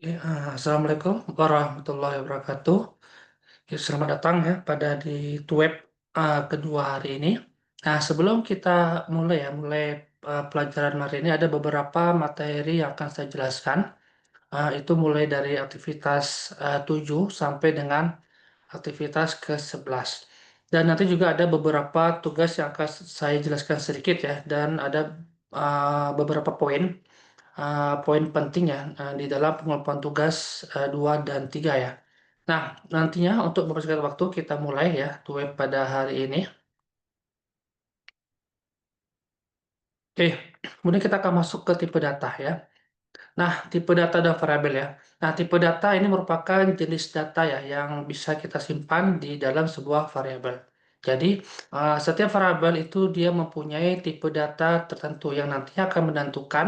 Assalamualaikum warahmatullahi wabarakatuh. Ya, selamat datang ya pada di web kedua hari ini. Nah, sebelum kita mulai pelajaran hari ini ada beberapa materi yang akan saya jelaskan. Itu mulai dari aktivitas 7 sampai dengan aktivitas ke-11. Dan nanti juga ada beberapa tugas yang akan saya jelaskan sedikit ya, dan ada beberapa poin penting ya di dalam pengumpulan tugas 2 dan 3 ya. Nah, nantinya untuk mempersingkat waktu kita mulai ya web pada hari ini. Oke, kemudian kita akan masuk ke tipe data ya. Nah, tipe data dan variabel ya. Nah, tipe data ini merupakan jenis data ya yang bisa kita simpan di dalam sebuah variabel. Jadi, setiap variabel itu dia mempunyai tipe data tertentu yang nantinya akan menentukan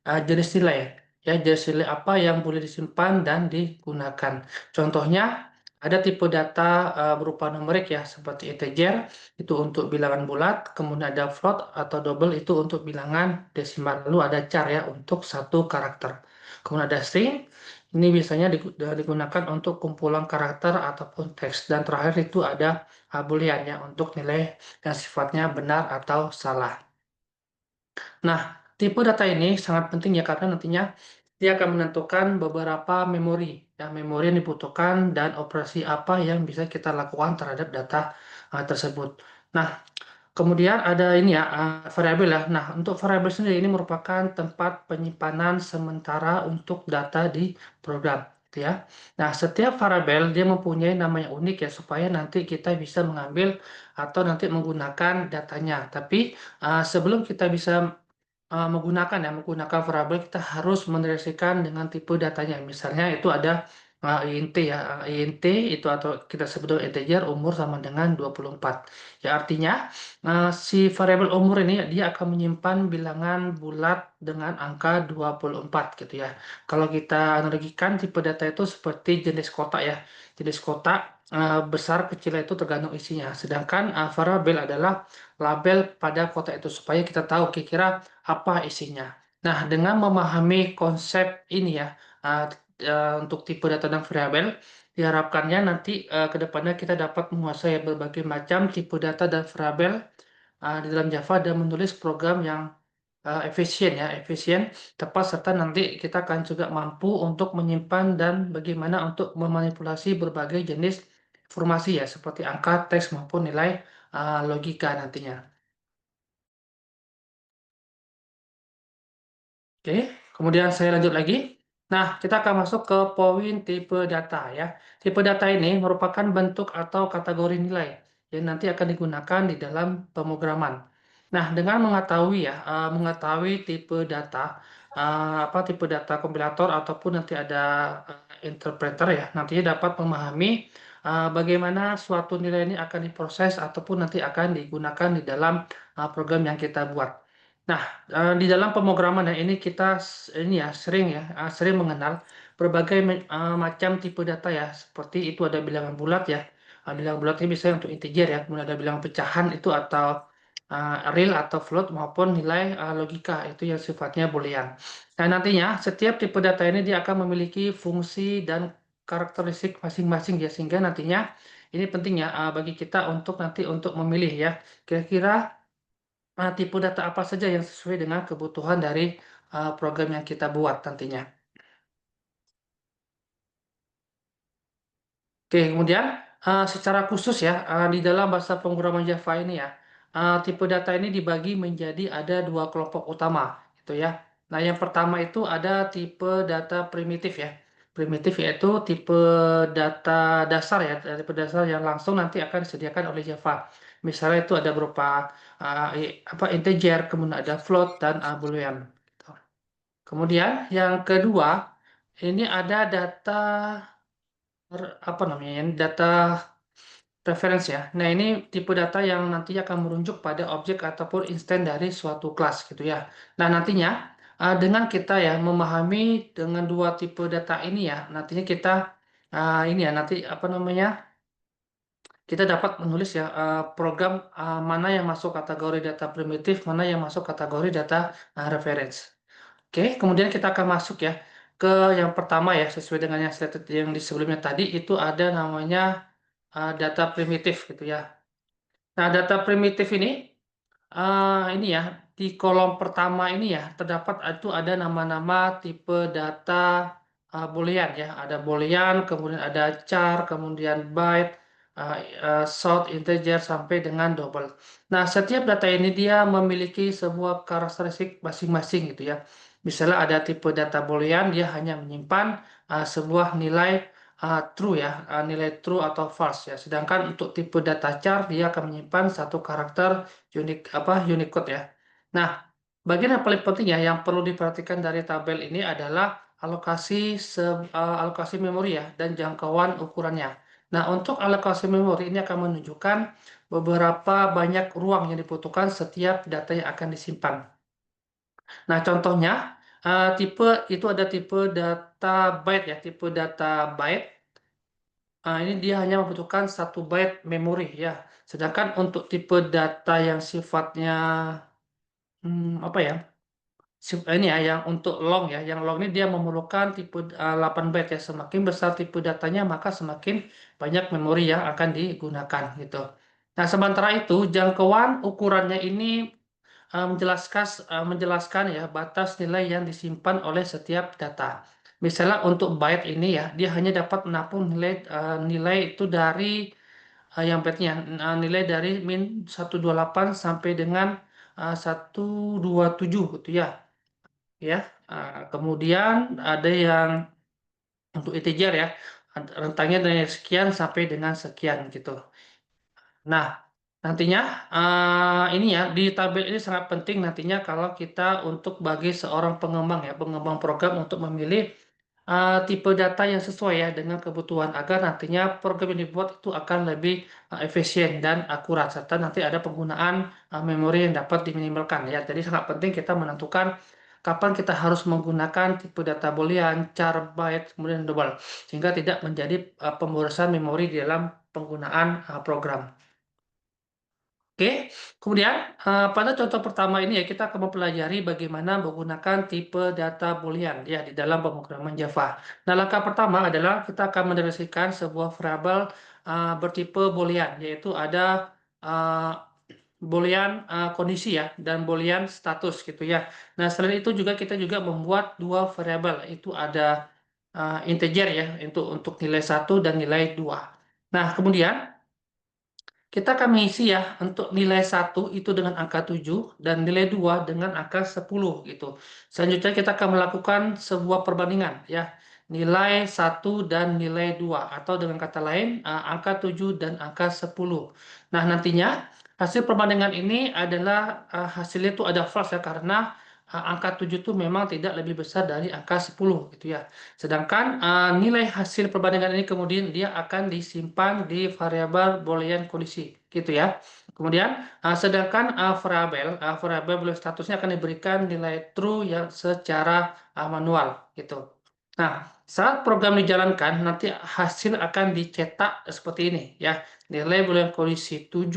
jenis nilai ya, jenis nilai apa yang boleh disimpan dan digunakan. Contohnya ada tipe data berupa numerik ya seperti integer itu untuk bilangan bulat, kemudian ada float atau double itu untuk bilangan desimal, lalu ada char ya untuk satu karakter, kemudian ada string ini biasanya digunakan untuk kumpulan karakter ataupun teks, dan terakhir itu ada boolean ya untuk nilai yang sifatnya benar atau salah. Nah, tipe data ini sangat penting ya karena nantinya dia akan menentukan beberapa memori, ya memori yang dibutuhkan dan operasi apa yang bisa kita lakukan terhadap data tersebut. Nah, kemudian ada ini ya variabel ya. Nah, untuk variabel sendiri ini merupakan tempat penyimpanan sementara untuk data di program, gitu ya. Nah, setiap variabel dia mempunyai nama yang unik ya supaya nanti kita bisa mengambil atau nanti menggunakan datanya. Tapi sebelum kita bisa menggunakan variabel kita harus mendefinisikan dengan tipe datanya. Misalnya itu ada int ya, int itu atau kita sebut dengan integer umur sama dengan 24. Ya artinya si variabel umur ini dia akan menyimpan bilangan bulat dengan angka 24 gitu ya. Kalau kita analogikan tipe data itu seperti jenis kotak ya. Jenis kotak besar kecilnya itu tergantung isinya. Sedangkan variabel adalah label pada kotak itu supaya kita tahu kira-kira apa isinya. Nah, dengan memahami konsep ini ya, uh, untuk tipe data dan variabel, diharapkannya nanti ke depannya kita dapat menguasai berbagai macam tipe data dan variabel di dalam Java dan menulis program yang efisien ya, efisien, tepat serta nanti kita akan juga mampu untuk menyimpan dan bagaimana untuk memanipulasi berbagai jenis informasi ya, seperti angka, teks maupun nilai logika nantinya. Oke, kemudian saya lanjut lagi. Nah, kita akan masuk ke poin tipe data ya. Tipe data ini merupakan bentuk atau kategori nilai yang nanti akan digunakan di dalam pemrograman. Nah, dengan mengetahui ya, mengetahui tipe data, tipe data kompilator ataupun nanti ada interpreter ya, nantinya dapat memahami bagaimana suatu nilai ini akan diproses ataupun nanti akan digunakan di dalam program yang kita buat. Nah, di dalam pemrograman yang ini kita ini ya sering mengenal berbagai macam tipe data ya. Seperti itu ada bilangan bulat ya. Bilangan bulat ini biasanya untuk integer ya. Kemudian ada bilangan pecahan itu atau real atau float maupun nilai logika itu yang sifatnya boolean. Nah, nantinya setiap tipe data ini dia akan memiliki fungsi dan karakteristik masing-masing ya, sehingga nantinya ini penting ya bagi kita untuk nanti untuk memilih ya. Kira-kira tipe data apa saja yang sesuai dengan kebutuhan dari program yang kita buat nantinya. Oke, kemudian secara khusus ya di dalam bahasa pemrograman Java ini ya, tipe data ini dibagi menjadi ada dua kelompok utama, gitu ya. Nah, yang pertama itu ada tipe data primitif ya. Primitif yaitu tipe data dasar ya, tipe dasar yang langsung nanti akan disediakan oleh Java. Misalnya itu ada berupa integer, kemudian ada float dan boolean. Gitu. Kemudian yang kedua ini ada data apa namanya ya, data reference ya. Nah, ini tipe data yang nantinya akan merujuk pada objek ataupun instance dari suatu kelas gitu ya. Nah, nantinya dengan kita ya memahami dengan dua tipe data ini ya, nantinya kita ini ya nanti apa namanya? Kita dapat menulis ya program mana yang masuk kategori data primitif, mana yang masuk kategori data reference. Oke, kemudian kita akan masuk ya. ke yang pertama ya, sesuai dengan yang di sebelumnya tadi, itu ada namanya data primitif gitu ya. Nah, data primitif ini ya, di kolom pertama ini ya, terdapat itu ada nama-nama tipe data boolean ya. Ada boolean, kemudian ada char, kemudian byte, uh, short, integer, sampai dengan double. Nah, setiap data ini dia memiliki sebuah karakteristik masing-masing gitu ya. Misalnya ada tipe data boolean, dia hanya menyimpan sebuah nilai true ya, nilai true atau false ya. Sedangkan untuk tipe data char, dia akan menyimpan satu karakter Unicode ya. Nah, bagian yang paling penting ya yang perlu diperhatikan dari tabel ini adalah alokasi memori ya dan jangkauan ukurannya. Nah, untuk alokasi memori ini akan menunjukkan beberapa banyak ruang yang dibutuhkan setiap data yang akan disimpan. Nah, contohnya tipe itu ada tipe data byte ya, tipe data byte. Ini dia hanya membutuhkan 1 byte memori ya. Sedangkan untuk tipe data yang sifatnya apa ya? Ini ya yang untuk long ya, yang long ini dia memerlukan tipe 8 byte ya. Semakin besar tipe datanya maka semakin banyak memori yang akan digunakan gitu. Nah, sementara itu jangkauan ukurannya ini menjelaskan ya batas nilai yang disimpan oleh setiap data. Misalnya untuk byte ini ya, dia hanya dapat menampung nilai itu dari yang byte-nya nilai dari -128 sampai dengan 127 gitu ya. Ya. Kemudian ada yang untuk integer ya, rentangnya dari sekian sampai dengan sekian gitu. Nah, nantinya ini ya di tabel ini sangat penting nantinya kalau kita untuk bagi seorang pengembang ya, pengembang program untuk memilih tipe data yang sesuai ya dengan kebutuhan agar nantinya program yang dibuat itu akan lebih efisien dan akurat serta nanti ada penggunaan memori yang dapat diminimalkan ya. Jadi sangat penting kita menentukan kapan kita harus menggunakan tipe data boolean, char, byte, kemudian double sehingga tidak menjadi pemborosan memori di dalam penggunaan program. Oke, kemudian pada contoh pertama ini ya kita akan mempelajari bagaimana menggunakan tipe data boolean ya di dalam pemrograman Java. Nah, langkah pertama adalah kita akan mendefinisikan sebuah variabel bertipe boolean, yaitu ada uh, boolean kondisi ya dan boolean status gitu ya. Nah, selain itu juga kita juga membuat 2 variabel, itu ada integer ya untuk nilai 1 dan nilai 2. Nah, kemudian kita akan mengisi ya untuk nilai 1 itu dengan angka 7 dan nilai 2 dengan angka 10 gitu. Selanjutnya kita akan melakukan sebuah perbandingan ya. Nilai 1 dan nilai 2 atau dengan kata lain angka 7 dan angka 10. Nah, nantinya hasil perbandingan ini adalah hasilnya itu ada false ya karena angka 7 itu memang tidak lebih besar dari angka 10 gitu ya. Sedangkan nilai hasil perbandingan ini kemudian dia akan disimpan di variabel boolean kondisi, gitu ya. Kemudian sedangkan variabel boolean statusnya akan diberikan nilai true yang secara manual, gitu. Nah, saat program dijalankan nanti hasil akan dicetak seperti ini ya. Nilai boolean kondisi 7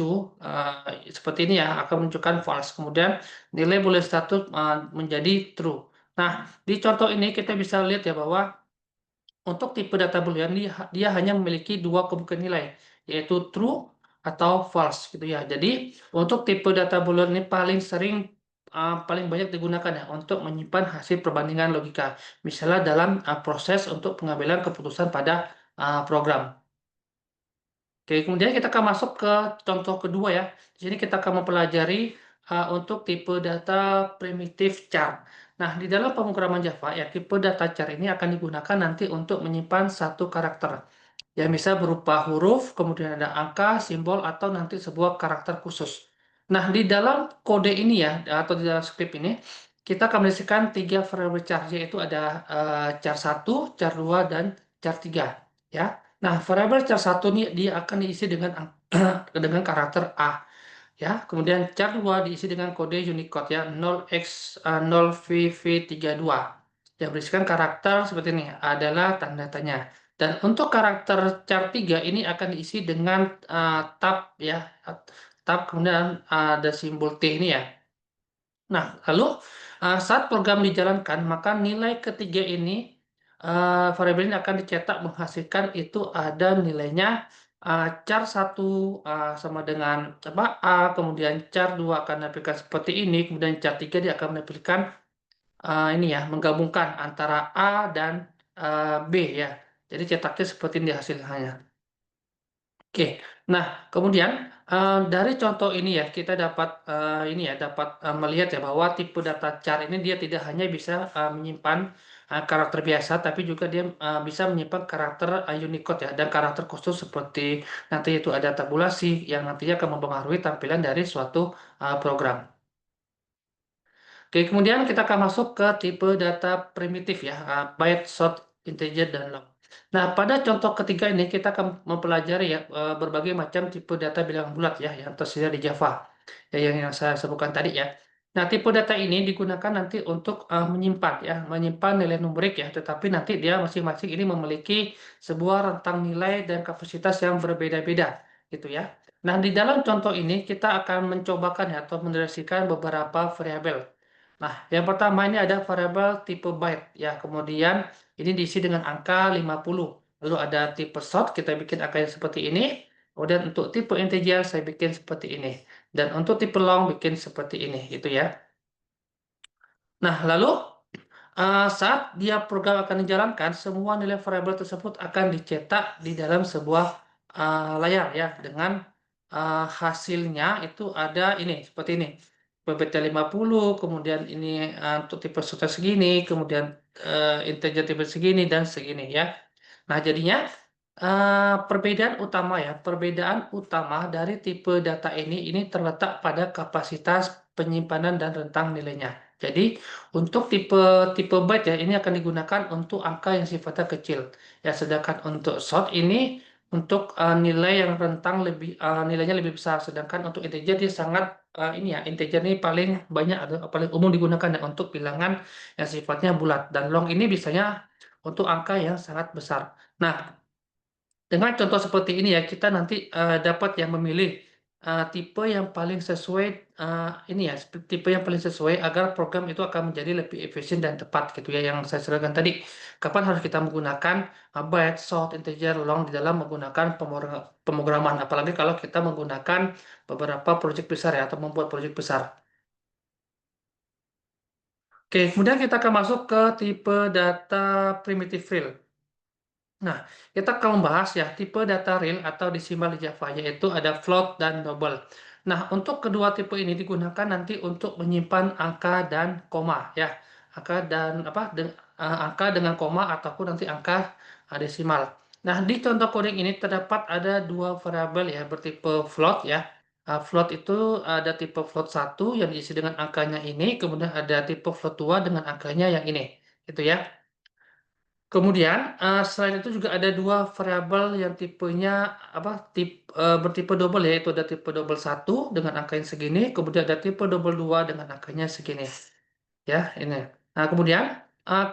seperti ini ya akan menunjukkan false. Kemudian nilai boolean status menjadi true. Nah, di contoh ini kita bisa lihat ya bahwa untuk tipe data boolean dia hanya memiliki 2 kemungkinan nilai, yaitu true atau false gitu ya. Jadi untuk tipe data boolean ini paling banyak digunakan ya untuk menyimpan hasil perbandingan logika. Misalnya dalam proses untuk pengambilan keputusan pada program. Oke, kemudian kita akan masuk ke contoh kedua ya. Di sini kita akan mempelajari untuk tipe data primitif char. Nah, di dalam pemrograman Java ya tipe data char ini akan digunakan nanti untuk menyimpan satu karakter. Yang bisa berupa huruf, kemudian ada angka, simbol, atau nanti sebuah karakter khusus. Nah, di dalam kode ini ya, atau di dalam script ini, kita akan menisikan 3 variabel char, yaitu ada char 1, char 2, dan char 3. Ya. Nah, variabel char 1 ini dia akan diisi dengan dengan karakter A. Ya, kemudian char 2 diisi dengan kode Unicode ya 0x0VV32 yang berisikan karakter seperti ini adalah tanda tanya. Dan untuk karakter char 3 ini akan diisi dengan tab ya, tab kemudian ada simbol T ini ya. Nah, lalu saat program dijalankan maka nilai ketiga ini variabel ini akan dicetak menghasilkan itu ada nilainya char 1 sama dengan apa A, kemudian char 2 akan menampilkan seperti ini, kemudian char 3 dia akan menampilkan ini ya, menggabungkan antara A dan B ya. Jadi cetaknya seperti ini hasilnya. Oke, nah kemudian dari contoh ini ya kita dapat ini ya dapat melihat ya bahwa tipe data char ini dia tidak hanya bisa menyimpan karakter biasa, tapi juga dia bisa menyimpan karakter Unicode ya dan karakter khusus seperti nanti itu ada tabulasi yang nantinya akan mempengaruhi tampilan dari suatu program. Oke, kemudian kita akan masuk ke tipe data primitif ya, byte, short, integer, dan long. Nah, pada contoh ketiga ini kita akan mempelajari ya berbagai macam tipe data bilangan bulat ya yang tersedia di Java, ya, yang saya sebutkan tadi ya. Nah, tipe data ini digunakan nanti untuk menyimpan ya, menyimpan nilai numerik ya, tetapi nanti dia masing-masing ini memiliki sebuah rentang nilai dan kapasitas yang berbeda-beda gitu ya. Nah, di dalam contoh ini kita akan mencobakan ya atau mendeskripsikan beberapa variabel. Nah, yang pertama ini ada variabel tipe byte ya. Kemudian ini diisi dengan angka 50. Lalu ada tipe short, kita bikin angkanya seperti ini. Kemudian untuk tipe integer saya bikin seperti ini. Dan untuk tipe long bikin seperti ini gitu ya. Nah, lalu saat dia program akan dijalankan, semua nilai variabel tersebut akan dicetak di dalam sebuah layar ya dengan hasilnya itu ada ini seperti ini. PBT 50, kemudian ini untuk tipe shooter segini, kemudian integer tipe segini dan segini ya. Nah, jadinya perbedaan utama dari tipe data ini terletak pada kapasitas penyimpanan dan rentang nilainya. Jadi, untuk tipe tipe byte ya ini akan digunakan untuk angka yang sifatnya kecil. Ya, sedangkan untuk short ini untuk nilai yang rentang nilainya lebih besar. Sedangkan untuk integer dia sangat ini ya integer ini paling banyak atau paling umum digunakan ya, untuk bilangan yang sifatnya bulat. Dan long ini biasanya untuk angka yang sangat besar. Nah, dengan contoh seperti ini ya, kita nanti dapat yang memilih tipe yang paling sesuai ini ya, tipe yang paling sesuai agar program itu akan menjadi lebih efisien dan tepat gitu ya. Yang saya sebutkan tadi, kapan harus kita menggunakan byte, short, integer, long di dalam menggunakan pemrograman. Apalagi kalau kita menggunakan beberapa proyek besar ya atau membuat proyek besar. Oke, kemudian kita akan masuk ke tipe data primitive real. Nah, kita akan membahas ya tipe data real atau desimal di Java, yaitu ada float dan double. Nah, untuk kedua tipe ini digunakan nanti untuk menyimpan angka dan koma ya. Angka dengan koma ataupun nanti angka desimal. Nah, di contoh coding ini terdapat ada dua variabel ya bertipe float ya. Float itu ada tipe float 1 yang diisi dengan angkanya ini, kemudian ada tipe float 2 dengan angkanya yang ini. Gitu ya. Kemudian selain itu juga ada dua variabel yang tipenya bertipe double yaitu ada tipe double 1 dengan angka yang segini, kemudian ada tipe double 2 dengan angkanya segini. Ya, ini. Nah, kemudian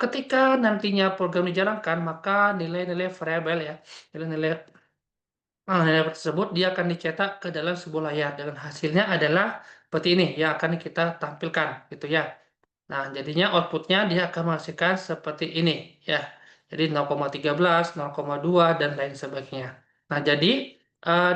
ketika nantinya program dijalankan, maka nilai-nilai variabel ya, nilai-nilai nilai tersebut dia akan dicetak ke dalam sebuah layar dengan hasilnya adalah seperti ini yang akan kita tampilkan gitu ya. Nah, jadinya outputnya dia akan menghasilkan seperti ini ya. Jadi 0,13, 0,2 dan lain sebagainya. Nah, jadi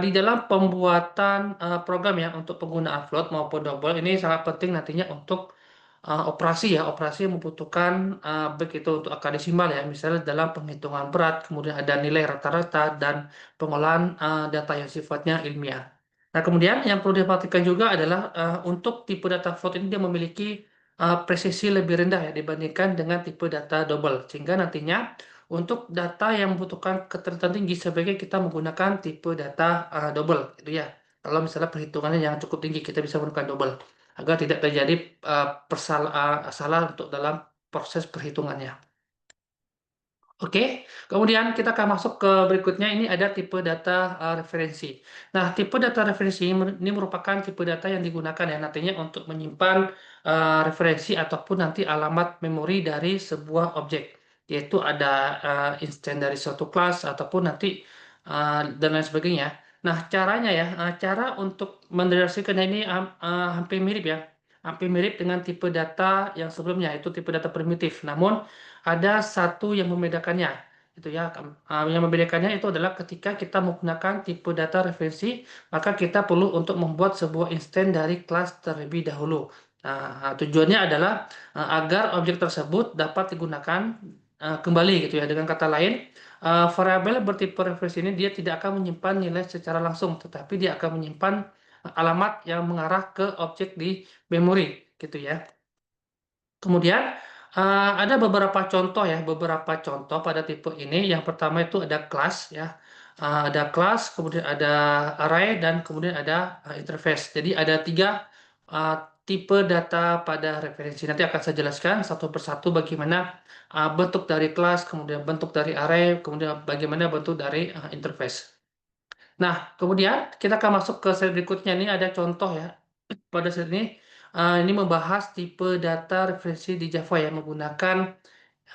di dalam pembuatan program ya untuk penggunaan float maupun double ini sangat penting nantinya untuk operasi yang membutuhkan baik itu untuk angka desimal ya, misalnya dalam penghitungan berat, kemudian ada nilai rata-rata dan pengolahan data yang sifatnya ilmiah. Nah, kemudian yang perlu diperhatikan juga adalah untuk tipe data float ini dia memiliki presisi lebih rendah ya dibandingkan dengan tipe data double, sehingga nantinya untuk data yang membutuhkan keterlibatan tinggi sebaiknya kita menggunakan tipe data double, gitu ya. Kalau misalnya perhitungannya yang cukup tinggi kita bisa menggunakan double agar tidak terjadi salah untuk dalam proses perhitungannya. Oke, kemudian kita akan masuk ke berikutnya. Ini ada tipe data referensi. Nah, tipe data referensi ini merupakan tipe data yang digunakan ya nantinya untuk menyimpan referensi ataupun nanti alamat memori dari sebuah objek, yaitu ada instance dari suatu kelas ataupun nanti dan lain sebagainya. Nah, caranya ya, cara untuk mendeskripsikannya ini hampir mirip ya. hampir mirip dengan tipe data yang sebelumnya, itu tipe data primitif. Namun ada satu yang membedakannya, itu ya. Yang membedakannya itu adalah ketika kita menggunakan tipe data referensi, maka kita perlu untuk membuat sebuah instance dari kelas terlebih dahulu. Nah, tujuannya adalah agar objek tersebut dapat digunakan kembali gitu ya. Dengan kata lain, variabel bertipe referensi ini dia tidak akan menyimpan nilai secara langsung, tetapi dia akan menyimpan alamat yang mengarah ke objek di memori gitu ya. Kemudian ada beberapa contoh ya, beberapa contoh pada tipe ini. Yang pertama itu ada kelas ya. Ada kelas, kemudian ada array, dan kemudian ada interface. Jadi ada tiga uh, tipe data pada referensi. Nanti akan saya jelaskan satu persatu bagaimana bentuk dari kelas, kemudian bentuk dari array, kemudian bagaimana bentuk dari interface. Nah, kemudian kita akan masuk ke slide berikutnya. Ini ada contoh ya. Pada slide ini, ini membahas tipe data referensi di Java ya, menggunakan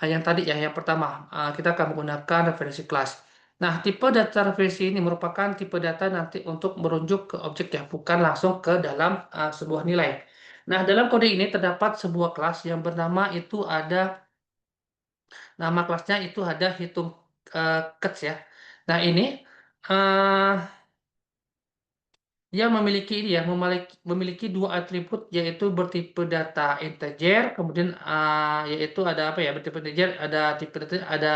yang tadi ya, yang pertama, kita akan menggunakan referensi kelas. Nah, tipe data referensi ini merupakan tipe data nanti untuk merujuk ke objek ya, bukan langsung ke dalam sebuah nilai. Nah, dalam kode ini terdapat sebuah kelas yang bernama itu ada, nama kelasnya itu ada hitung kets ya. Nah, ini eh, dia memiliki ini ya, memiliki dua atribut, yaitu bertipe data integer, kemudian yaitu ada apa ya, bertipe integer, ada tipe data, ada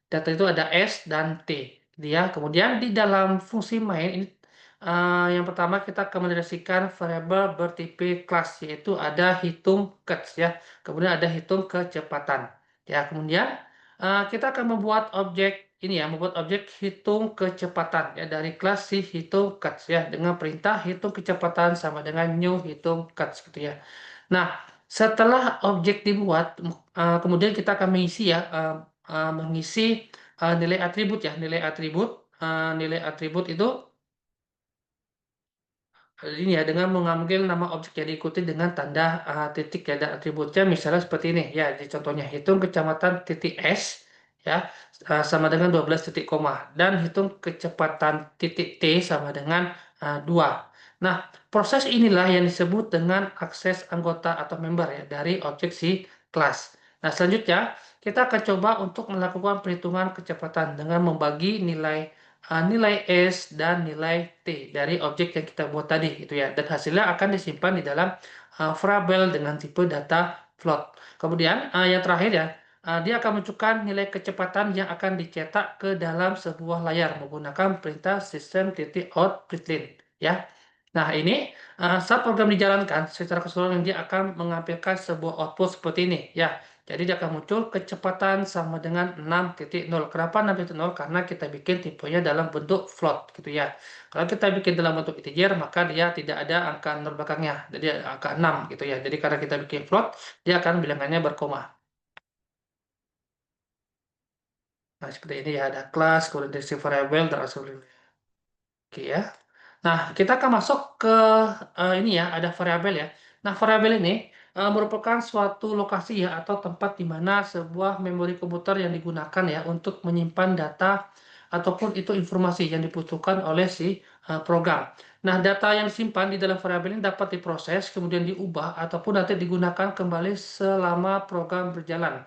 data itu ada S dan T. Dia kemudian di dalam fungsi main ini, yang pertama kita akan mendedikasikan variabel bertipe kelas, yaitu ada hitung kets ya, kemudian ada hitung kecepatan ya. Kemudian kita akan membuat objek ini ya, membuat objek hitung kecepatan ya dari kelas si hitung kets ya, dengan perintah hitung kecepatan sama dengan new hitung kets gitu ya. Nah, setelah objek dibuat, kemudian kita akan mengisi ya, mengisi nilai atribut ya, nilai atribut itu ini ya, dengan mengambil nama objek yang diikuti dengan tanda titik ya, dan atributnya misalnya seperti ini ya. Di contohnya hitung kecamatan titik S ya, sama dengan 12 titik koma, dan hitung kecepatan titik T sama dengan 2. Nah, proses inilah yang disebut dengan akses anggota atau member ya dari objek si kelas. Nah, selanjutnya kita akan coba untuk melakukan perhitungan kecepatan dengan membagi nilai S dan nilai T dari objek yang kita buat tadi gitu ya, dan hasilnya akan disimpan di dalam variabel dengan tipe data float. Kemudian yang terakhir ya, dia akan menunjukkan nilai kecepatan yang akan dicetak ke dalam sebuah layar menggunakan perintah system.out.println ya. Nah, ini saat program dijalankan secara keseluruhan, dia akan mengampilkan sebuah output seperti ini ya. Jadi dia akan muncul kecepatan sama dengan 6.0. Kenapa 6.0? Karena kita bikin tipenya dalam bentuk float gitu ya. Kalau kita bikin dalam bentuk integer, maka dia tidak ada angka 0 belakangnya. Jadi angka 6 gitu ya. Jadi karena kita bikin float, dia akan bilangannya berkoma. Nah, seperti ini ya, ada kelas, kemudian diisi variable, dan sebagainya. Oke ya. Nah, kita akan masuk ke ini ya, ada variabel ya. Nah, variabel ini merupakan suatu lokasi ya, atau tempat di mana sebuah memori komputer yang digunakan ya untuk menyimpan data ataupun itu informasi yang dibutuhkan oleh si program. Nah, data yang disimpan di dalam variabel ini dapat diproses, kemudian diubah ataupun nanti digunakan kembali selama program berjalan.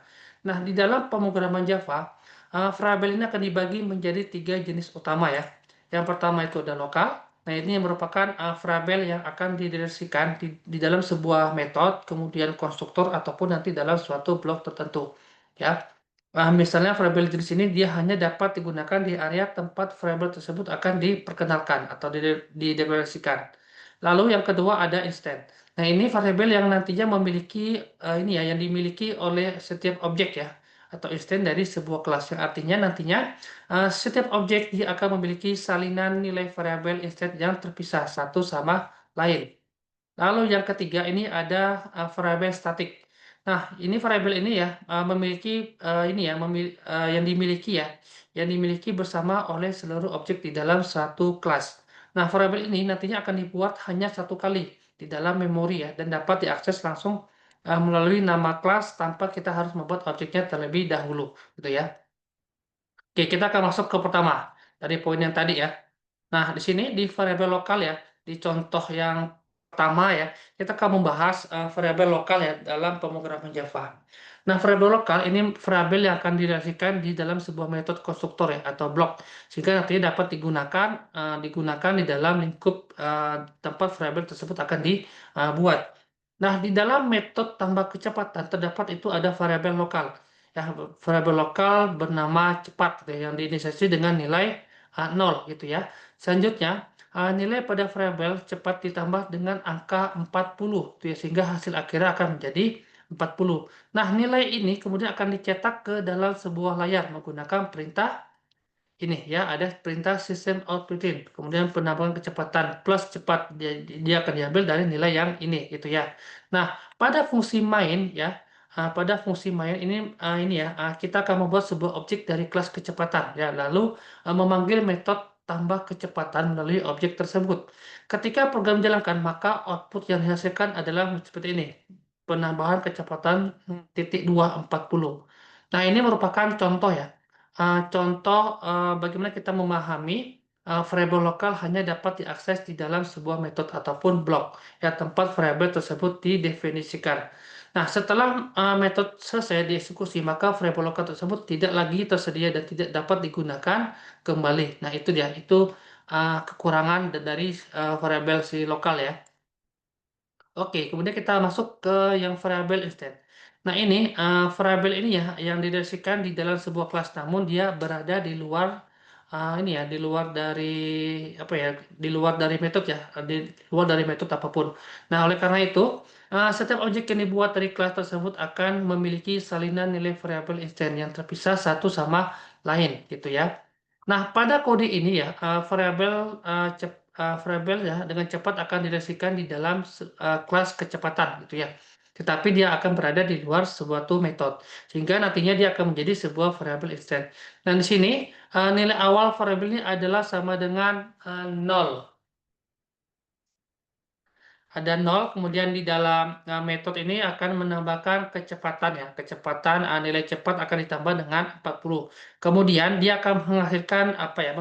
Nah, di dalam pemrograman Java, variabel ini akan dibagi menjadi tiga jenis utama ya. Yang pertama itu ada lokal. Nah, ini yang merupakan variabel yang akan dideskripsikan di dalam sebuah metode, kemudian konstruktor, ataupun nanti dalam suatu blok tertentu. Ya, misalnya variabel jenis ini dia hanya dapat digunakan di area tempat variabel tersebut akan diperkenalkan atau dideklarasikan. Lalu yang kedua ada instant. Nah, ini variabel yang nantinya memiliki ini ya, yang dimiliki oleh setiap objek ya, atau instant dari sebuah kelas, yang artinya nantinya setiap objek dia akan memiliki salinan nilai variabel instant yang terpisah satu sama lain. Lalu yang ketiga ini ada variabel statik. Nah, ini variabel ini ya memiliki ini ya yang dimiliki ya, yang dimiliki bersama oleh seluruh objek di dalam satu kelas. Nah, variabel ini nantinya akan dibuat hanya satu kali di dalam memori ya, dan dapat diakses langsung melalui nama kelas tanpa kita harus membuat objeknya terlebih dahulu, gitu ya. Oke, kita akan masuk ke pertama dari poin yang tadi ya. Nah, di sini di variabel lokal ya, di contoh yang pertama ya, kita akan membahas variabel lokal ya dalam pemrograman Java. Nah, variabel lokal ini variabel yang akan direlasikan di dalam sebuah metode konstruktor ya atau blok, sehingga nantinya dapat digunakan di dalam lingkup tempat variabel tersebut akan dibuat. Nah, di dalam metode tambah kecepatan terdapat itu ada variabel lokal. Ya, variabel lokal bernama cepat gitu ya, yang diinisiasi dengan nilai 0 gitu ya. Selanjutnya, nilai pada variabel cepat ditambah dengan angka 40 tuh ya, sehingga hasil akhirnya akan menjadi 40. Nah, nilai ini kemudian akan dicetak ke dalam sebuah layar menggunakan perintah ini ya, ada perintah system out println, kemudian penambahan kecepatan plus cepat dia akan diambil dari nilai yang ini gitu ya. Nah, pada fungsi main ya, pada fungsi main ini ya, kita akan membuat sebuah objek dari kelas kecepatan ya, lalu memanggil metode tambah kecepatan melalui objek tersebut. Ketika program dijalankan, maka output yang dihasilkan adalah seperti ini, penambahan kecepatan titik 240. Nah, ini merupakan contoh ya. Contoh bagaimana kita memahami variabel lokal hanya dapat diakses di dalam sebuah metode ataupun blok ya, tempat variabel tersebut didefinisikan. Nah, setelah metode selesai dieksekusi, maka variabel lokal tersebut tidak lagi tersedia dan tidak dapat digunakan kembali. Nah, itu dia, itu kekurangan dari variabel si lokal ya. Oke, kemudian kita masuk ke yang variabel instead. Nah, ini variabel ini ya yang dideskripsikan di dalam sebuah kelas, namun dia berada di luar ini ya, di luar dari apa ya, di luar dari metode ya, di luar dari metode apapun. Nah, oleh karena itu, setiap objek yang dibuat dari kelas tersebut akan memiliki salinan nilai variabel instan yang terpisah satu sama lain, gitu ya. Nah, pada kode ini ya, variabel ya dengan cepat akan diresikan di dalam kelas kecepatan gitu ya. Tetapi dia akan berada di luar suatu metode, sehingga nantinya dia akan menjadi sebuah variabel instan. Dan di sini nilai awal variabel ini adalah sama dengan 0. Ada 0, kemudian di dalam metode ini akan menambahkan kecepatan ya. Kecepatan nilai cepat akan ditambah dengan 40. Kemudian dia akan menghasilkan apa ya?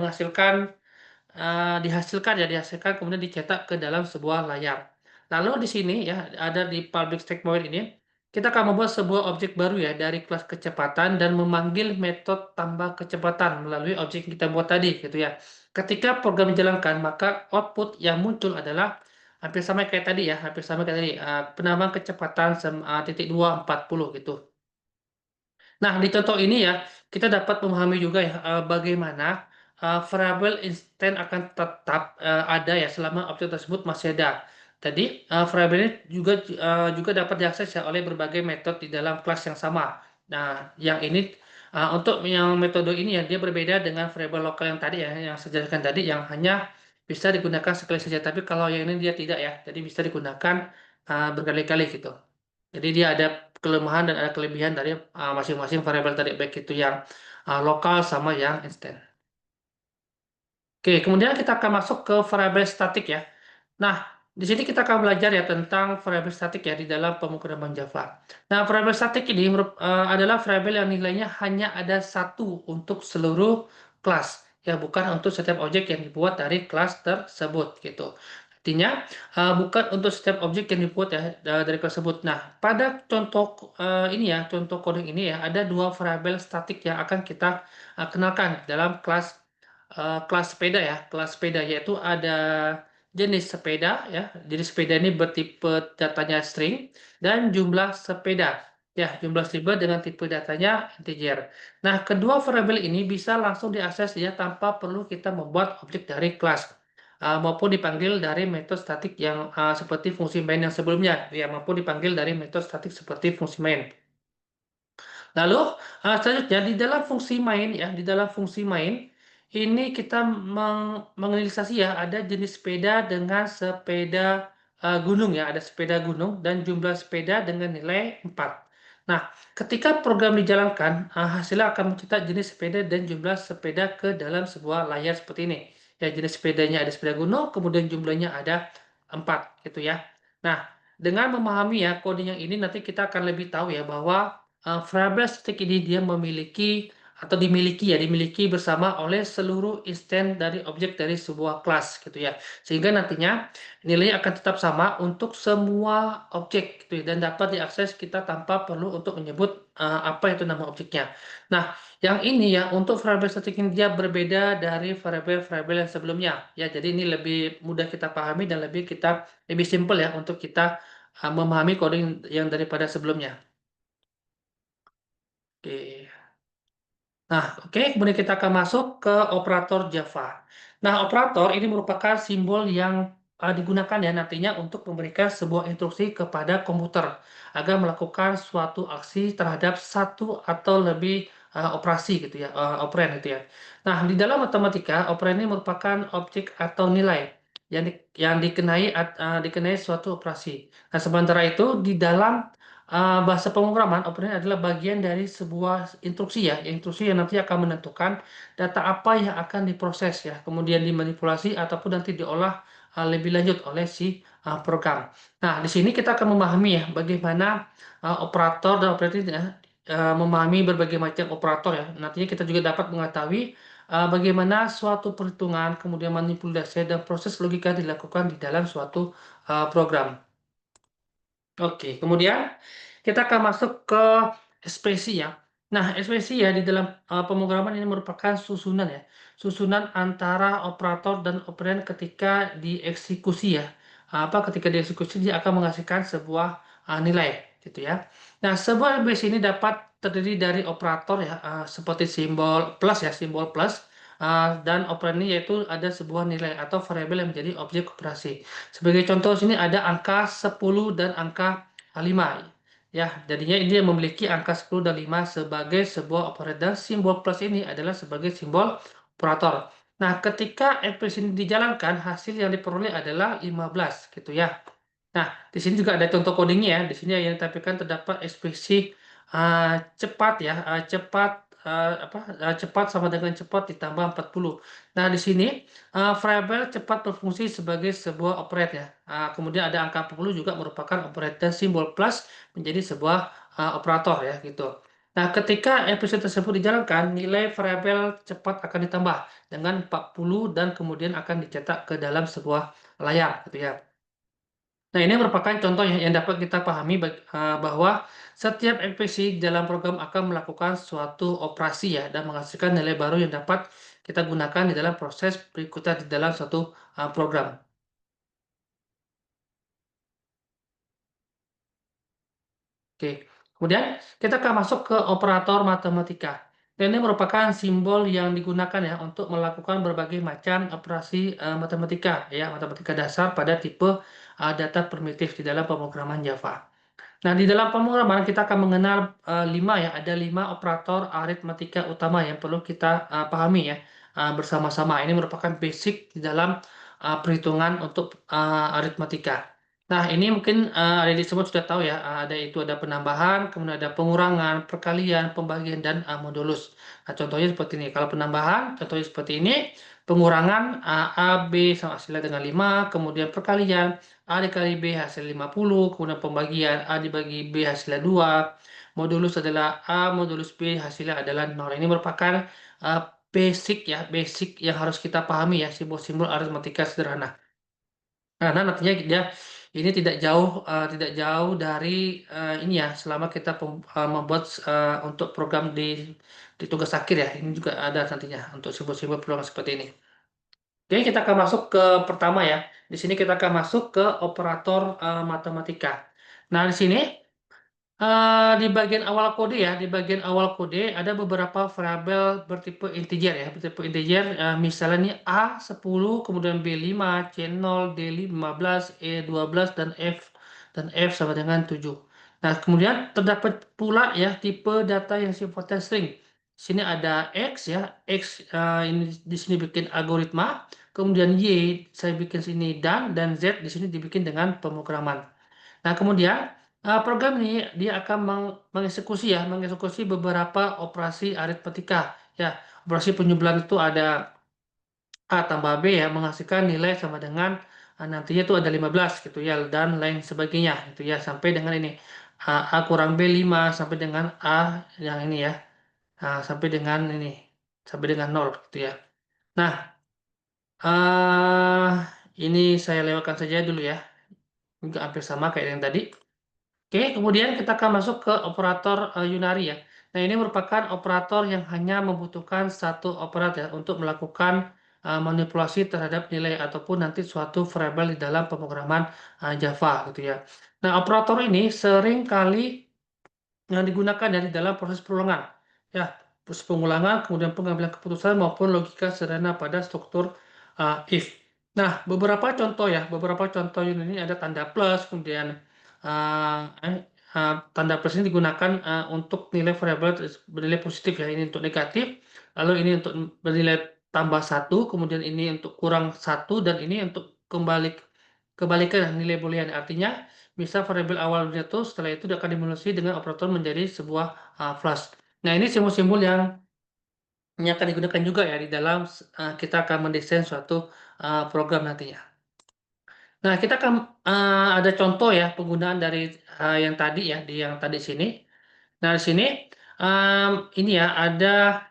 Dihasilkan kemudian dicetak ke dalam sebuah layar. Lalu di sini ya ada di public stack void ini kita akan membuat sebuah objek baru ya dari kelas kecepatan dan memanggil metode tambah kecepatan melalui objek yang kita buat tadi gitu ya. Ketika program dijalankan maka output yang muncul adalah hampir sama kayak tadi ya, hampir sama kayak tadi, penambahan kecepatan titik 240 gitu. Nah, di contoh ini ya, kita dapat memahami juga ya bagaimana variabel instan akan tetap ada ya selama objek tersebut masih ada. Tadi variabel ini juga dapat diakses ya oleh berbagai metode di dalam kelas yang sama. Nah, yang ini untuk yang metode ini ya dia berbeda dengan variabel lokal yang tadi ya, yang saya jelaskan tadi yang hanya bisa digunakan sekali saja. Tapi kalau yang ini dia tidak ya, jadi bisa digunakan berkali-kali gitu. Jadi dia ada kelemahan dan ada kelebihan dari masing-masing variabel tadi, baik itu yang lokal sama yang instan. Oke, kemudian kita akan masuk ke variabel statik ya. Nah, di sini kita akan belajar ya tentang variabel statik ya di dalam pemrograman Java. Nah, variabel statik ini adalah variabel yang nilainya hanya ada satu untuk seluruh kelas, ya bukan untuk setiap objek yang dibuat dari kelas tersebut gitu. Artinya bukan untuk setiap objek yang dibuat ya dari kelas tersebut. Nah, pada contoh ini ya, contoh coding ini ya, ada dua variabel statik yang akan kita kenalkan dalam kelas sepeda ya, kelas sepeda yaitu ada jenis sepeda ya. Jadi sepeda ini bertipe datanya string dan jumlah sepeda. Ya, jumlah sliber dengan tipe datanya integer. Nah, kedua variabel ini bisa langsung diakses ya tanpa perlu kita membuat objek dari kelas maupun dipanggil dari metode statik yang seperti fungsi main yang sebelumnya ya, maupun dipanggil dari metode statik seperti fungsi main. Lalu selanjutnya di dalam fungsi main ya, di dalam fungsi main ini kita menginisialisasi ya ada jenis sepeda dengan sepeda gunung ya, ada sepeda gunung dan jumlah sepeda dengan nilai 4. Nah, ketika program dijalankan, hasilnya akan mencetak jenis sepeda dan jumlah sepeda ke dalam sebuah layar seperti ini. Ya, jenis sepedanya ada sepeda gunung, kemudian jumlahnya ada 4 gitu ya. Nah, dengan memahami ya kode yang ini nanti kita akan lebih tahu ya bahwa variabel statik ini dia memiliki atau dimiliki ya, dimiliki bersama oleh seluruh instansi dari objek dari sebuah kelas gitu ya. Sehingga nantinya nilainya akan tetap sama untuk semua objek gitu ya, dan dapat diakses kita tanpa perlu untuk menyebut apa itu nama objeknya. Nah, yang ini ya untuk variabel statik ini dia berbeda dari variabel-variabel yang sebelumnya ya. Jadi ini lebih mudah kita pahami dan lebih simpel ya untuk kita memahami coding yang daripada sebelumnya. Oke. Nah, oke, kemudian kita akan masuk ke operator Java. Nah, operator ini merupakan simbol yang digunakan ya nantinya untuk memberikan sebuah instruksi kepada komputer agar melakukan suatu aksi terhadap satu atau lebih operasi gitu ya, operan gitu ya. Nah, di dalam matematika, operan ini merupakan objek atau nilai yang dikenai suatu operasi. Nah, sementara itu di dalam bahasa pemrograman operan adalah bagian dari sebuah instruksi ya, instruksi yang nanti akan menentukan data apa yang akan diproses ya, kemudian dimanipulasi ataupun nanti diolah lebih lanjut oleh si program. Nah, di sini kita akan memahami ya bagaimana operator dan operator ya, memahami berbagai macam operator ya. Nantinya kita juga dapat mengetahui bagaimana suatu perhitungan, kemudian manipulasi dan proses logika dilakukan di dalam suatu program. Oke, kemudian kita akan masuk ke ekspresi ya. Nah, ekspresi ya di dalam pemrograman ini merupakan susunan ya. Susunan antara operator dan operan ketika dieksekusi ya. Ketika dieksekusi dia akan menghasilkan sebuah nilai gitu ya. Nah, sebuah ekspresi ini dapat terdiri dari operator ya, seperti simbol plus ya, simbol plus. Dan operan ini yaitu ada sebuah nilai atau variabel yang menjadi objek operasi. Sebagai contoh sini ada angka 10 dan angka 5. Ya, jadinya ini yang memiliki angka 10 dan 5 sebagai sebuah operator. Dan simbol plus ini adalah sebagai simbol operator. Nah, ketika ekspresi ini dijalankan, hasil yang diperoleh adalah 15 gitu ya. Nah, di sini juga ada contoh codingnya ya. Di sini yang ditampilkan terdapat ekspresi uh, cepat ya, cepat sama dengan cepat ditambah 40. Nah, di sini variabel cepat berfungsi sebagai sebuah operand ya. Kemudian ada angka 40 juga merupakan operator simbol plus menjadi sebuah operator ya gitu. Nah, ketika ekspresi tersebut dijalankan, nilai variabel cepat akan ditambah dengan 40 dan kemudian akan dicetak ke dalam sebuah layar gitu ya. Nah, ini merupakan contoh yang dapat kita pahami bahwa setiap NPC dalam program akan melakukan suatu operasi ya dan menghasilkan nilai baru yang dapat kita gunakan di dalam proses berikutnya di dalam suatu program. Oke, kemudian kita akan masuk ke operator matematika. Dan ini merupakan simbol yang digunakan ya untuk melakukan berbagai macam operasi matematika ya, matematika dasar pada tipe data primitif di dalam pemrograman Java. Nah, di dalam pemrograman kita akan mengenal 5 ya, ada 5 operator aritmatika utama yang perlu kita pahami ya bersama-sama. Ini merupakan basic di dalam perhitungan untuk aritmatika. Nah, ini mungkin ada disebut sudah tahu ya, ada penambahan, kemudian ada pengurangan, perkalian, pembagian dan modulus. Nah, contohnya seperti ini. Kalau penambahan, contohnya seperti ini. Pengurangan A, B sama hasilnya dengan 5, kemudian perkalian A dikali B hasil 50, kemudian pembagian A dibagi B hasilnya 2, modulus adalah A, modulus B hasilnya adalah 0. Ini merupakan uh, basic yang harus kita pahami ya, simbol-simbol aritmatika sederhana. Karena nantinya dia ini tidak jauh dari ini ya, selama kita membuat untuk program di tugas akhir ya, ini juga ada nantinya untuk simbol-simbol program seperti ini. Oke, kita akan masuk ke pertama ya. Di sini kita akan masuk ke operator matematika. Nah, di sini di bagian awal kode ya, di bagian awal kode ada beberapa variabel bertipe integer ya, bertipe integer. Misalnya ini A10, kemudian B5, C0, D15, E12 dan F sama dengan 7. Nah, kemudian terdapat pula ya tipe data yang sifatnya string. Sini ada X ya, X ini di sini bikin algoritma, kemudian Y saya bikin sini dan Z di sini dibikin dengan pemrograman. Nah, kemudian program ini dia akan mengeksekusi beberapa operasi aritmetika. Ya, operasi penjumlahan itu ada A tambah B ya, menghasilkan nilai sama dengan nantinya itu ada 15 gitu ya, dan lain sebagainya gitu ya, sampai dengan ini A kurang B 5 sampai dengan A yang ini ya. Nah, sampai dengan nol gitu ya. Nah, eh ini saya lewatkan saja dulu ya. Juga hampir sama kayak yang tadi. Oke, kemudian kita akan masuk ke operator Unary ya. Nah, ini merupakan operator yang hanya membutuhkan satu operator ya, untuk melakukan manipulasi terhadap nilai ataupun nanti suatu variabel di dalam pemrograman Java gitu ya. Nah, operator ini sering kali yang digunakan dari dalam proses perulangan. Ya, proses pengulangan, kemudian pengambilan keputusan maupun logika sederhana pada struktur if. Nah, beberapa contoh ini ada tanda plus, kemudian uh, eh, tanda plus ini digunakan untuk nilai variabel bernilai positif ya, ini untuk negatif, lalu ini untuk bernilai tambah satu, kemudian ini untuk kurang satu, dan ini untuk kebalikan nilai boolean. Artinya misal variabel awal itu setelah itu akan dimulasi dengan operator menjadi sebuah flash. Nah, ini simbol-simbol yang ini akan digunakan juga ya di dalam kita akan mendesain suatu program nantinya. Nah, kita akan ada contoh ya penggunaan dari yang tadi ya di yang tadi sini. Nah, di sini em, ini ya ada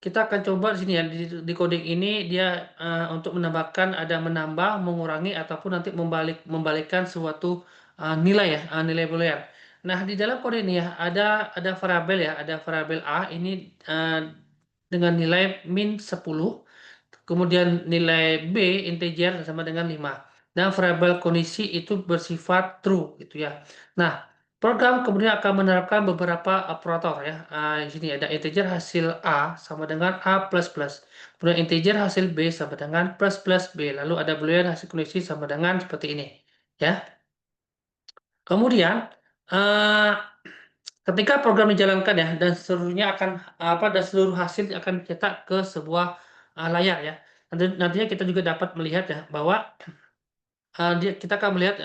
kita akan coba di sini ya di coding ini dia untuk menambahkan ada menambah, mengurangi ataupun nanti membalikkan suatu nilai ya, nilai boolean. Nah, di dalam kode ini ya ada variabel ya, ada variabel A ini dengan nilai min 10. Kemudian nilai B integer sama dengan 5. Dan variabel kondisi itu bersifat true gitu ya. Nah, program kemudian akan menerapkan beberapa operator ya. Di sini ada integer hasil A sama dengan A++. Kemudian integer hasil B sama dengan plus plus B. Lalu ada boolean hasil kondisi sama dengan seperti ini. Ya. Kemudian eh, ketika program dijalankan ya dan seluruhnya akan dan seluruh hasil akan dicetak ke sebuah layar ya. Nantinya kita juga dapat melihat ya bahwa kita akan melihat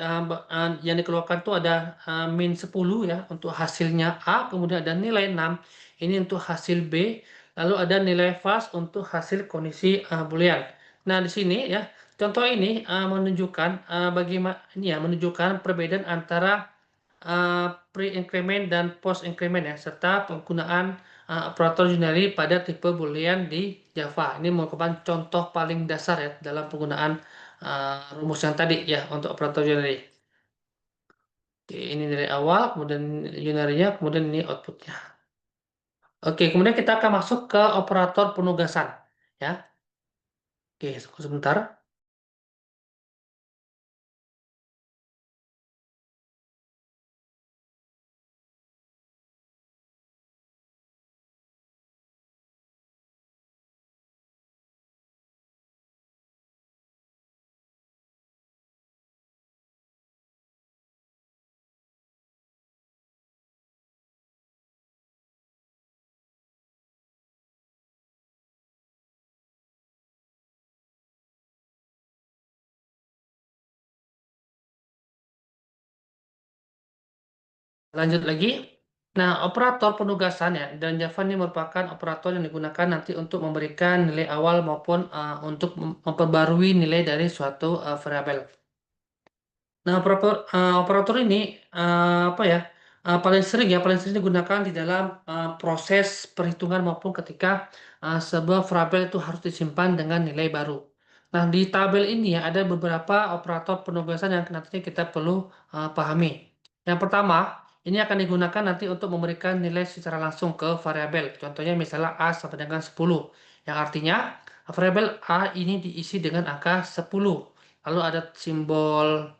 yang dikeluarkan itu ada min 10 ya untuk hasilnya A, kemudian ada nilai 6 ini untuk hasil B, lalu ada nilai fast untuk hasil kondisi boolean. Nah, di sini ya contoh ini menunjukkan bagaimana ini ya menunjukkan perbedaan antara pre-increment dan post-increment ya, serta penggunaan operator unary pada tipe boolean di Java. Ini merupakan contoh paling dasar ya dalam penggunaan rumus yang tadi ya untuk operator unary. Oke, ini nilai awal, kemudian unary-nya, kemudian ini outputnya. Oke, kemudian kita akan masuk ke operator penugasan ya. Oke, sebentar. Lanjut lagi. Nah, operator penugasan ya dan Java ini merupakan operator yang digunakan nanti untuk memberikan nilai awal maupun untuk memperbarui nilai dari suatu variabel. Nah, operator ini apa ya? Paling sering digunakan di dalam proses perhitungan maupun ketika sebuah variabel itu harus disimpan dengan nilai baru. Nah, di tabel ini ya ada beberapa operator penugasan yang nantinya kita perlu pahami. Yang pertama, ini akan digunakan nanti untuk memberikan nilai secara langsung ke variabel. Contohnya misalnya A sama dengan 10, yang artinya variabel A ini diisi dengan angka 10. Lalu ada simbol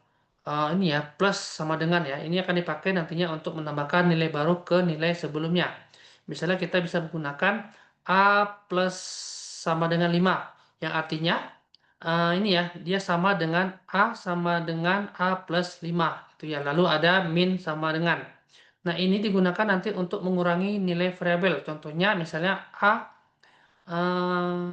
ini ya plus sama dengan ya ini akan dipakai nantinya untuk menambahkan nilai baru ke nilai sebelumnya. Misalnya kita bisa menggunakan A plus sama dengan 5 yang artinya ini ya dia sama dengan A sama dengan A plus 5 gitu ya, lalu ada min sama dengan. Nah, ini digunakan nanti untuk mengurangi nilai variabel, contohnya misalnya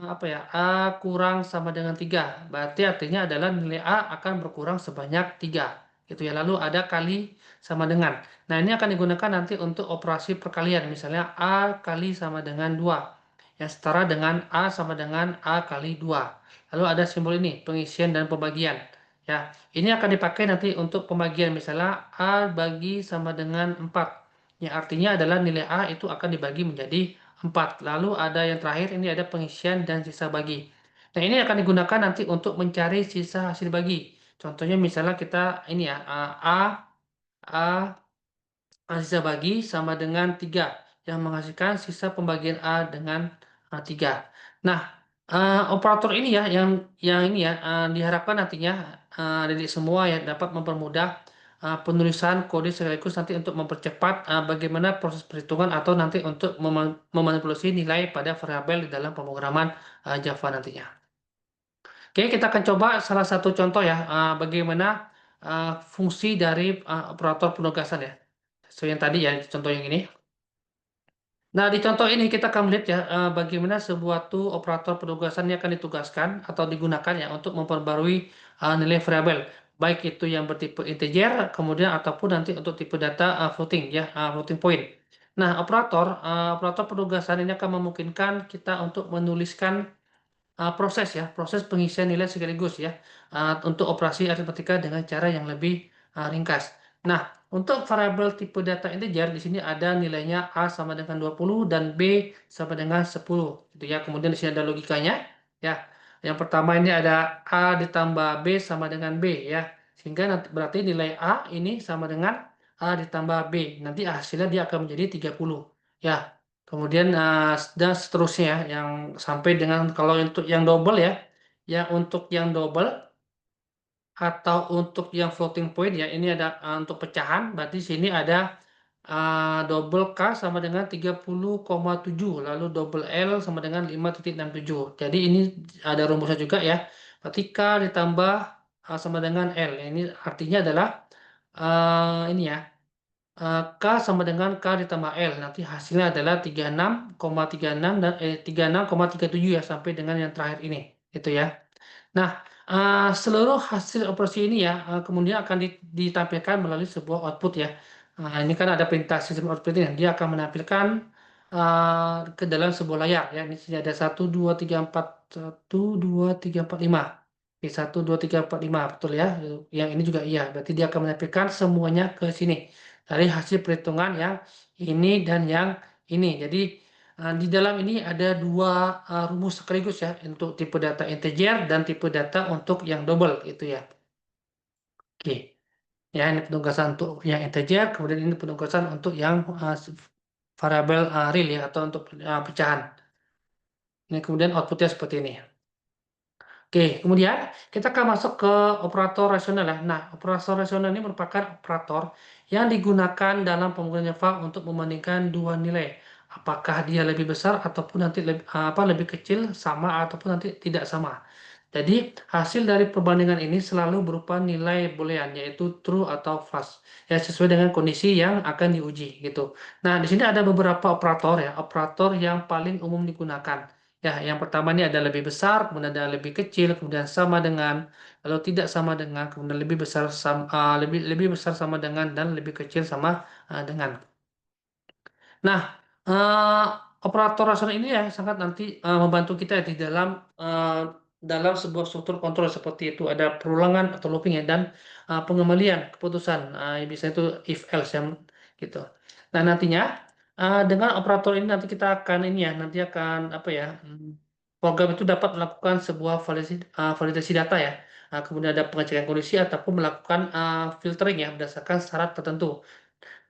apa ya A kurang sama dengan 3, berarti artinya adalah nilai A akan berkurang sebanyak 3 gitu ya, lalu ada kali sama dengan. Nah, ini akan digunakan nanti untuk operasi perkalian, misalnya A kali sama dengan 2 yang setara dengan A sama dengan A kali 2. Lalu ada simbol ini pengisian dan pembagian ya, ini akan dipakai nanti untuk pembagian, misalnya A bagi sama dengan 4. yang artinya adalah nilai A itu akan dibagi menjadi 4. Lalu ada yang terakhir, ini ada pengisian dan sisa bagi. Nah, ini akan digunakan nanti untuk mencari sisa hasil bagi. Contohnya misalnya kita ini ya, A sisa bagi sama dengan 3 yang menghasilkan sisa pembagian A dengan 3. Nah, operator ini ya yang ini ya diharapkan nantinya adik semua ya dapat mempermudah penulisan kode sekaligus nanti untuk mempercepat bagaimana proses perhitungan atau nanti untuk memanipulasi nilai pada variabel di dalam pemrograman Java nantinya. Oke, kita akan coba salah satu contoh ya bagaimana fungsi dari operator penugasan ya. So yang tadi ya contoh yang ini. Nah, di contoh ini kita akan melihat ya bagaimana sebuah operator penugasan ini akan ditugaskan atau digunakan ya untuk memperbarui nilai variabel, baik itu yang bertipe integer, kemudian ataupun nanti untuk tipe data floating ya, floating point. Nah, operator penugasan ini akan memungkinkan kita untuk menuliskan proses ya, proses pengisian nilai sekaligus ya, untuk operasi aritmatika dengan cara yang lebih ringkas. Nah, untuk variabel tipe data integer di sini ada nilainya A sama dengan 20 dan B sama dengan 10 gitu ya. Kemudian di sini ada logikanya ya. Yang pertama ini ada A ditambah B sama dengan B ya. Sehingga nanti berarti nilai A ini sama dengan A ditambah B. Nanti hasilnya dia akan menjadi 30 ya. Kemudian dan seterusnya ya, yang sampai dengan kalau untuk yang double ya, untuk yang double atau untuk yang floating point ya, ini ada untuk pecahan, berarti sini ada double K sama dengan 30,7, lalu double L sama dengan 5,67. Jadi ini ada rumusnya juga ya. Berarti K ditambah sama dengan L. Ini artinya adalah ini ya. K sama dengan K ditambah L. Nanti hasilnya adalah 36,36 dan 36,37 ya sampai dengan yang terakhir ini. Itu ya. Nah, seluruh hasil operasi ini ya kemudian akan ditampilkan melalui sebuah output ya. Ini kan ada perintah sistem output ini. Dia akan menampilkan ke dalam sebuah layar ya. Ini sini ada 1, 2, 3, 4, 1, 2, 3, 4, 5. Oke, 1, 2, 3, 4, 5 betul ya. Yang ini juga iya. Berarti dia akan menampilkan semuanya ke sini dari hasil perhitungan yang ini dan yang ini. Jadi di dalam ini ada dua rumus sekaligus ya untuk tipe data integer dan tipe data untuk yang double itu ya. Oke, ya ini penugasan untuk yang integer, kemudian ini penugasan untuk yang variabel real ya atau untuk pecahan. Ini kemudian outputnya seperti ini. Oke, kemudian kita akan masuk ke operator rasional ya. Nah, operator rasional ini merupakan operator yang digunakan dalam pemrograman Java untuk membandingkan dua nilai. Apakah dia lebih besar ataupun nanti lebih kecil, sama ataupun nanti tidak sama. Jadi, hasil dari perbandingan ini selalu berupa nilai boolean, yaitu true atau false. Ya, sesuai dengan kondisi yang akan diuji gitu. Nah, di sini ada beberapa operator ya, operator yang paling umum digunakan. Ya, yang pertama ini ada lebih besar, kemudian ada lebih kecil, kemudian sama dengan, lalu tidak sama dengan, kemudian lebih besar lebih lebih besar sama dengan dan lebih kecil sama dengan. Nah, eh, operator rasional ini ya sangat nanti membantu kita di eh, dalam sebuah struktur kontrol seperti itu ada perulangan atau looping ya dan pengembalian keputusan. Bisa itu if else yang gitu. Nah, nantinya dengan operator ini nanti kita akan ini ya nanti akan apa ya program itu dapat melakukan sebuah validasi data ya. Kemudian ada pengecekan kondisi ataupun melakukan filtering ya berdasarkan syarat tertentu.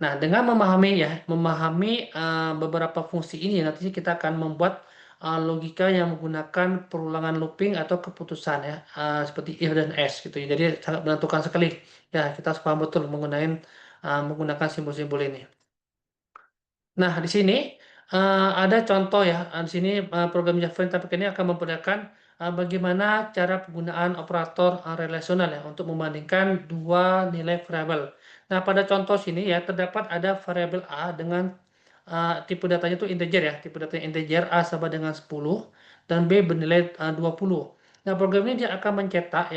Nah, dengan memahami beberapa fungsi ini, nantinya kita akan membuat logika yang menggunakan perulangan looping atau keputusan ya, seperti if dan else gitu ya. Jadi sangat menentukan sekali. Ya, kita harus paham betul menggunakan simbol-simbol ini. Nah, di sini ada contoh ya. Di sini program Java yang tapi ini akan memperlihatkan bagaimana cara penggunaan operator relasional ya untuk membandingkan dua nilai variabel. Nah, pada contoh sini ya terdapat ada variabel A dengan tipe datanya itu integer ya. Tipe datanya integer A sama dengan 10 dan B bernilai 20. Nah, program ini dia akan mencetak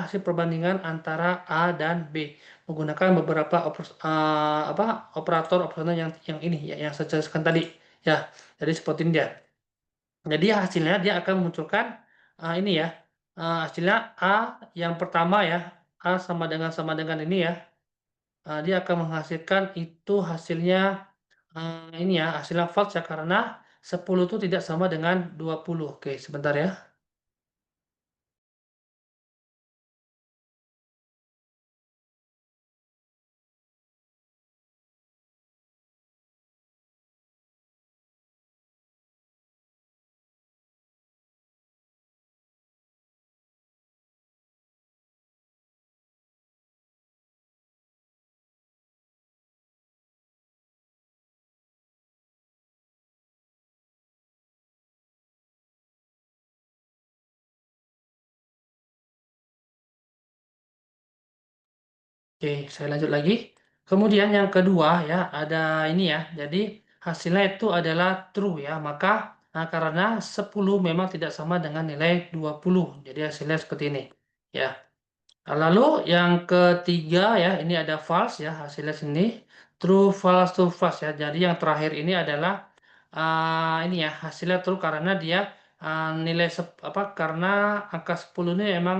hasil perbandingan antara A dan B menggunakan beberapa operator operasional yang ini ya yang saya jelaskan tadi ya. Jadi seperti ini dia. Jadi hasilnya dia akan memunculkan ini ya. Hasilnya A yang pertama ya, A sama dengan ini ya. dia akan menghasilkan itu hasilnya ini ya, hasilnya false ya karena 10 itu tidak sama dengan 20. Oke, sebentar ya. Oke, saya lanjut lagi. Kemudian yang kedua ya, ada ini ya. Jadi hasilnya itu adalah true ya. Maka karena 10 memang tidak sama dengan nilai 20. Jadi hasilnya seperti ini. Ya. Lalu yang ketiga ya, ini ada false ya hasilnya sini. True, false ya. Jadi yang terakhir ini adalah ini ya hasilnya true karena dia nilai apa karena angka 10 ini emang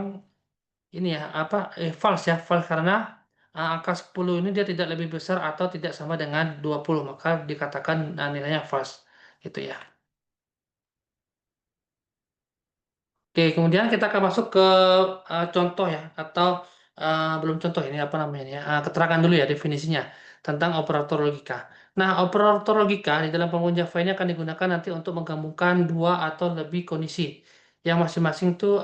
ini ya apa false ya false karena angka 10 ini dia tidak lebih besar atau tidak sama dengan 20 maka dikatakan nilainya false gitu ya. Oke, kemudian kita akan masuk ke contoh ya, atau belum contoh ini apa namanya ini ya, keterangan dulu ya definisinya tentang operator logika. Nah, operator logika di dalam pembangunan Java ini akan digunakan nanti untuk menggabungkan dua atau lebih kondisi yang masing-masing itu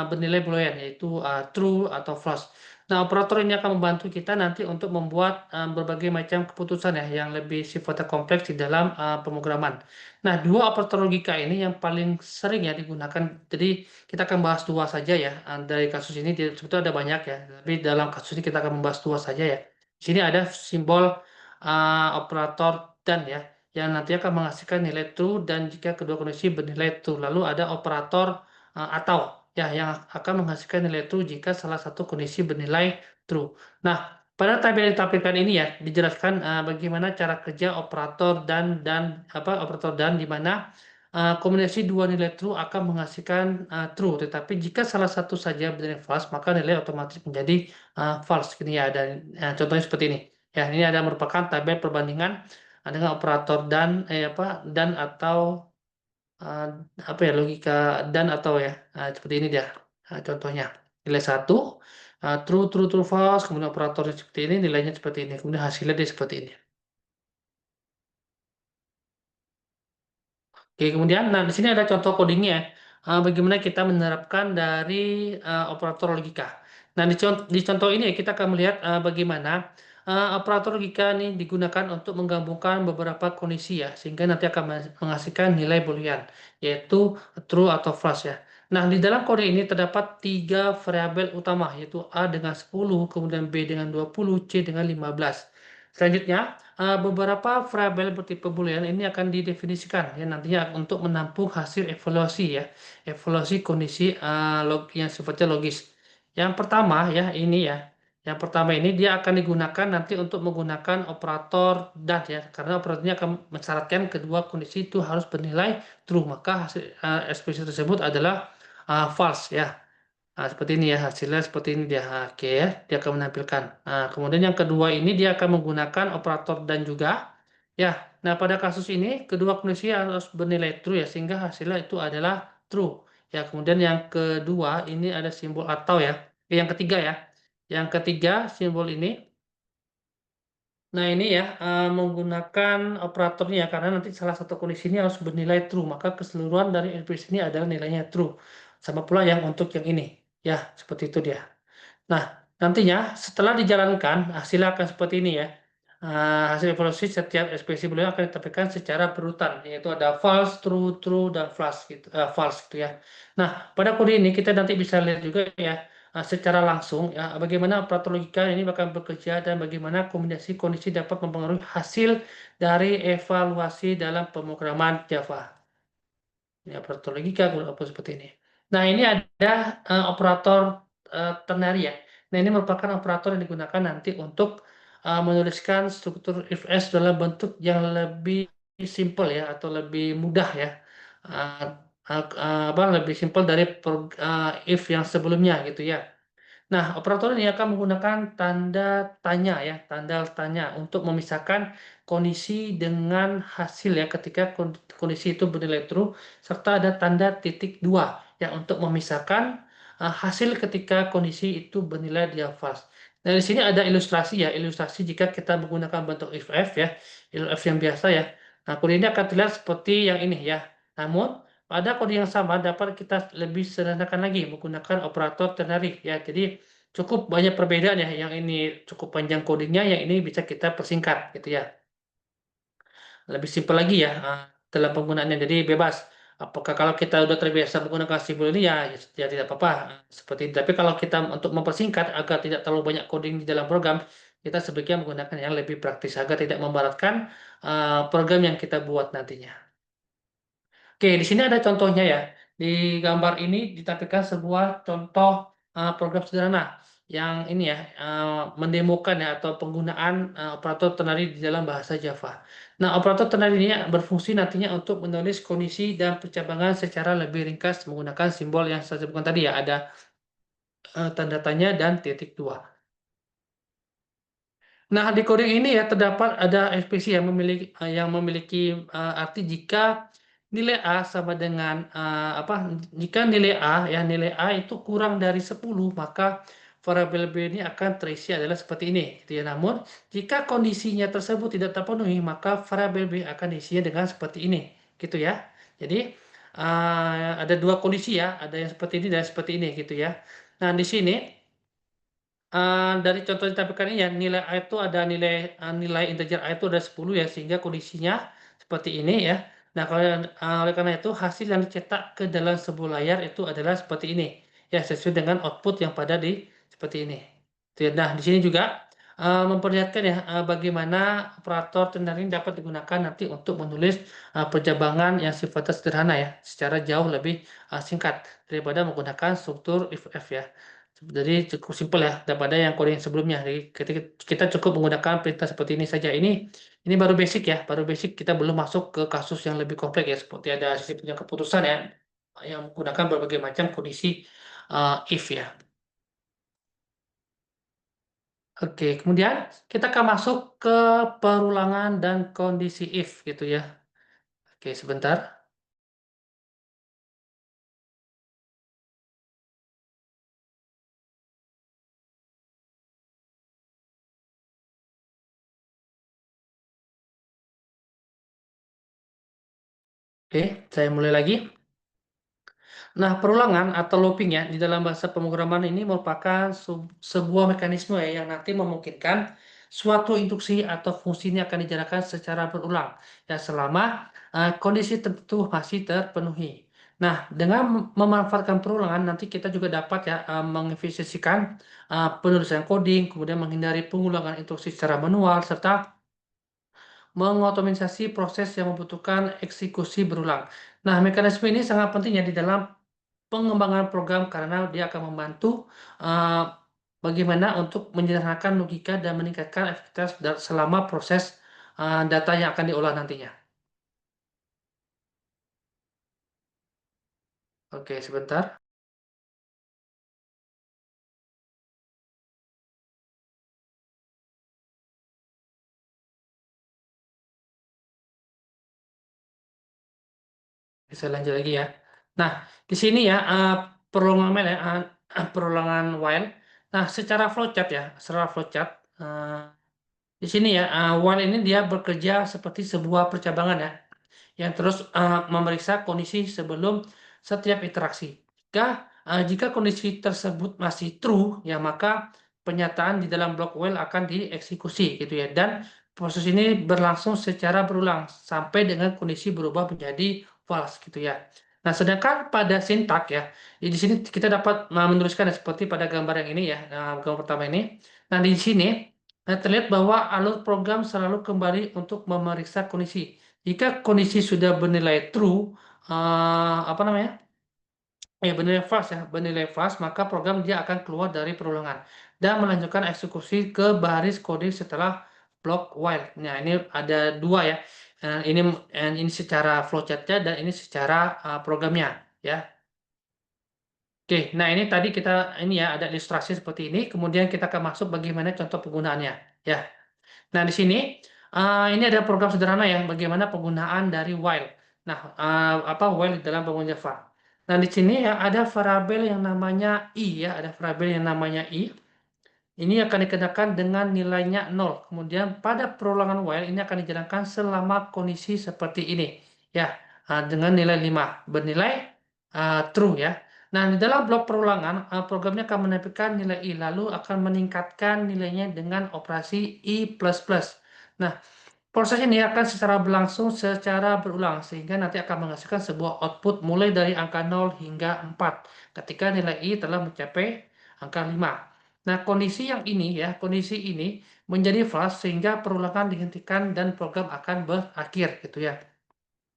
bernilai boolean yaitu true atau false. Nah, operator ini akan membantu kita nanti untuk membuat berbagai macam keputusan ya yang lebih sifatnya kompleks di dalam pemrograman. Nah, dua operator logika ini yang paling sering ya digunakan. Jadi kita akan bahas dua saja ya. Dari kasus ini sebetulnya ada banyak ya, tapi dalam kasus ini kita akan membahas dua saja ya. Di sini ada simbol operator dan ya, yang nanti akan menghasilkan nilai true dan jika kedua kondisi bernilai true. Lalu ada operator atau ya yang akan menghasilkan nilai true jika salah satu kondisi bernilai true. Nah, pada tabel yang ditampilkan ini ya dijelaskan bagaimana cara kerja operator dan apa operator dan di mana kombinasi dua nilai true akan menghasilkan true, tetapi jika salah satu saja bernilai false, maka nilai otomatis menjadi false. Ini ya, dan contohnya seperti ini. Ya, ini ada merupakan tabel perbandingan dengan operator dan apa dan atau uh, apa ya logika dan atau ya. Seperti ini dia. Contohnya nilai satu true true true false, kemudian operatornya seperti ini, nilainya seperti ini, kemudian hasilnya dia seperti ini. Oke, kemudian, nah di sini ada contoh codingnya, ya. Bagaimana kita menerapkan dari operator logika. Nah, di contoh ini ya, kita akan melihat bagaimana operator logika ini digunakan untuk menggabungkan beberapa kondisi ya, sehingga nanti akan menghasilkan nilai boolean, yaitu true atau false ya. Nah, di dalam kode ini terdapat tiga variabel utama, yaitu A dengan 10, kemudian B dengan 20, C dengan 15. Selanjutnya, beberapa variabel bertipe boolean ini akan didefinisikan ya nantinya untuk menampung hasil evaluasi ya, evaluasi kondisi yang sifatnya logis. Yang pertama ya ini ya, yang pertama ini dia akan digunakan nanti untuk menggunakan operator dan ya, karena operatornya akan mensyaratkan kedua kondisi itu harus bernilai true, maka hasil ekspresi tersebut adalah false ya. Nah, seperti ini ya hasilnya seperti ini dia. Oke ya, dia akan menampilkan. Nah, kemudian yang kedua ini dia akan menggunakan operator dan juga ya. Nah, pada kasus ini kedua kondisi harus bernilai true ya sehingga hasilnya itu adalah true. Ya, kemudian yang kedua ini ada simbol atau ya. Yang ketiga ya. Yang ketiga simbol ini. Nah, ini ya menggunakan operatornya ya, karena nanti salah satu kondisi ini harus bernilai true, maka keseluruhan dari ekspresi ini adalah nilainya true. Sama pula yang untuk yang ini. Ya, seperti itu dia. Nah, nantinya setelah dijalankan hasilnya akan seperti ini ya. Hasil evaluasi setiap ekspresi beliau akan ditampilkan secara berurutan, yaitu ada false, true, true, dan false gitu, false gitu ya. Nah, pada kode ini kita nanti bisa lihat juga ya secara langsung ya bagaimana operator logika ini bakal bekerja dan bagaimana kombinasi kondisi dapat mempengaruhi hasil dari evaluasi dalam pemrograman Java. Ini operator logika apa seperti ini. Nah, ini ada operator ternary ya. Nah, ini merupakan operator yang digunakan nanti untuk menuliskan struktur if else dalam bentuk yang lebih simpel ya atau lebih mudah ya. Uh, apa lebih simpel dari if yang sebelumnya gitu ya. Nah, operator ini akan menggunakan tanda tanya ya, tanda tanya untuk memisahkan kondisi dengan hasil ya ketika kondisi itu bernilai true serta ada tanda titik dua ya untuk memisahkan hasil ketika kondisi itu bernilai dia false. Nah, di sini ada ilustrasi ya, ilustrasi jika kita menggunakan bentuk if ya, if yang biasa ya. Nah, kode ini akan terlihat seperti yang ini ya. Namun pada kode yang sama dapat kita lebih sederhanakan lagi menggunakan operator ternary ya. Jadi cukup banyak perbedaan ya. Yang ini cukup panjang kodenya, yang ini bisa kita persingkat gitu ya. Lebih simpel lagi ya dalam penggunaannya. Jadi bebas. Apakah kalau kita udah terbiasa menggunakan simbol ini ya tidak apa-apa seperti itu. Tapi kalau kita untuk mempersingkat agar tidak terlalu banyak coding di dalam program, kita sebaiknya menggunakan yang lebih praktis agar tidak memberatkan program yang kita buat nantinya. Oke, di sini ada contohnya ya. Di gambar ini ditampilkan sebuah contoh program sederhana yang ini ya mendemokan ya atau penggunaan operator ternary di dalam bahasa Java. Nah, operator ternary ini berfungsi nantinya untuk menulis kondisi dan percabangan secara lebih ringkas menggunakan simbol yang saya sebutkan tadi ya, ada tanda tanya dan titik dua. Nah, di coding ini ya terdapat ada ekspresi yang memiliki arti jika nilai A sama dengan apa? Jika nilai A nilai A itu kurang dari 10 maka variabel B ini akan terisi adalah seperti ini, gitu ya. Namun, jika kondisinya tersebut tidak terpenuhi, maka variabel B akan diisinya dengan seperti ini, gitu ya. Jadi, ada dua kondisi ya, ada yang seperti ini dan seperti ini, gitu ya. Nah, di sini dari contoh yang ditampilkan ini ya nilai A itu ada nilai integer A itu ada 10 ya sehingga kondisinya seperti ini ya. Nah, kalau oleh karena itu hasil yang dicetak ke dalam sebuah layar itu adalah seperti ini ya sesuai dengan output yang pada di seperti ini. Nah, di sini juga memperlihatkan ya bagaimana operator ternary ini dapat digunakan nanti untuk menulis perjabangan yang sifatnya sederhana ya secara jauh lebih singkat daripada menggunakan struktur if ya. Jadi cukup simpel ya daripada yang kode yang sebelumnya. Jadi ketika kita cukup menggunakan perintah seperti ini saja. Ini baru basic ya, baru basic. Kita belum masuk ke kasus yang lebih kompleks ya, seperti ada sisi punya keputusan ya, yang menggunakan berbagai macam kondisi if ya. Oke, kemudian kita akan masuk ke perulangan dan kondisi if gitu ya. Oke, sebentar. Oke, saya mulai lagi. Nah, perulangan atau looping ya di dalam bahasa pemrograman ini merupakan sebuah mekanisme ya yang nanti memungkinkan suatu instruksi atau fungsi ini akan dijalankan secara berulang ya selama kondisi tertentu masih terpenuhi. Nah, dengan memanfaatkan perulangan nanti kita juga dapat ya mengefisiensikan penulisan coding, kemudian menghindari pengulangan instruksi secara manual serta mengotomatisasi proses yang membutuhkan eksekusi berulang. Nah, mekanisme ini sangat penting ya di dalam pengembangan program karena dia akan membantu uh, bagaimana untuk menyederhanakan logika dan meningkatkan efektivitas selama proses data yang akan diolah nantinya. Oke, sebentar. Bisa lanjut lagi ya. Nah, di sini ya perulongan ya, perulangan while. Nah, secara flowchart. Di sini ya, while ini dia bekerja seperti sebuah percabangan ya, yang terus memeriksa kondisi sebelum setiap interaksi. Jika kondisi tersebut masih true, ya maka pernyataan di dalam block while akan dieksekusi gitu ya. Dan proses ini berlangsung secara berulang sampai dengan kondisi berubah menjadi false gitu ya. Nah, sedangkan pada sintak ya, di sini kita dapat menuliskan seperti pada gambar yang ini ya, gambar pertama ini. Nah, di sini terlihat bahwa alur program selalu kembali untuk memeriksa kondisi. Jika kondisi sudah bernilai true, apa namanya? Bernilai false ya, bernilai false, maka program dia akan keluar dari perulangan dan melanjutkan eksekusi ke baris kode setelah block while. Nah, ini ada dua ya. Ini secara flowchartnya dan ini secara programnya ya. Oke, nah ini tadi kita ini ya ada ilustrasi seperti ini. Kemudian kita akan masuk bagaimana contoh penggunaannya. Ya, nah di sini ini ada program sederhana ya bagaimana penggunaan dari while. Nah, apa while di dalam bangun Java. Nah di sini ya ada variabel yang namanya i ya, ada variabel yang namanya i. Ini akan dikenakan dengan nilainya 0. Kemudian pada perulangan while ini akan dijalankan selama kondisi seperti ini. Ya, dengan nilai 5 bernilai true ya. Nah, di dalam blok perulangan, programnya akan menampilkan nilai i lalu akan meningkatkan nilainya dengan operasi i plus plus. Nah, proses ini akan secara berlangsung secara berulang sehingga nanti akan menghasilkan sebuah output mulai dari angka 0 hingga 4 ketika nilai i telah mencapai angka 5. Nah, kondisi yang ini ya, kondisi ini menjadi false sehingga perulangan dihentikan dan program akan berakhir gitu ya.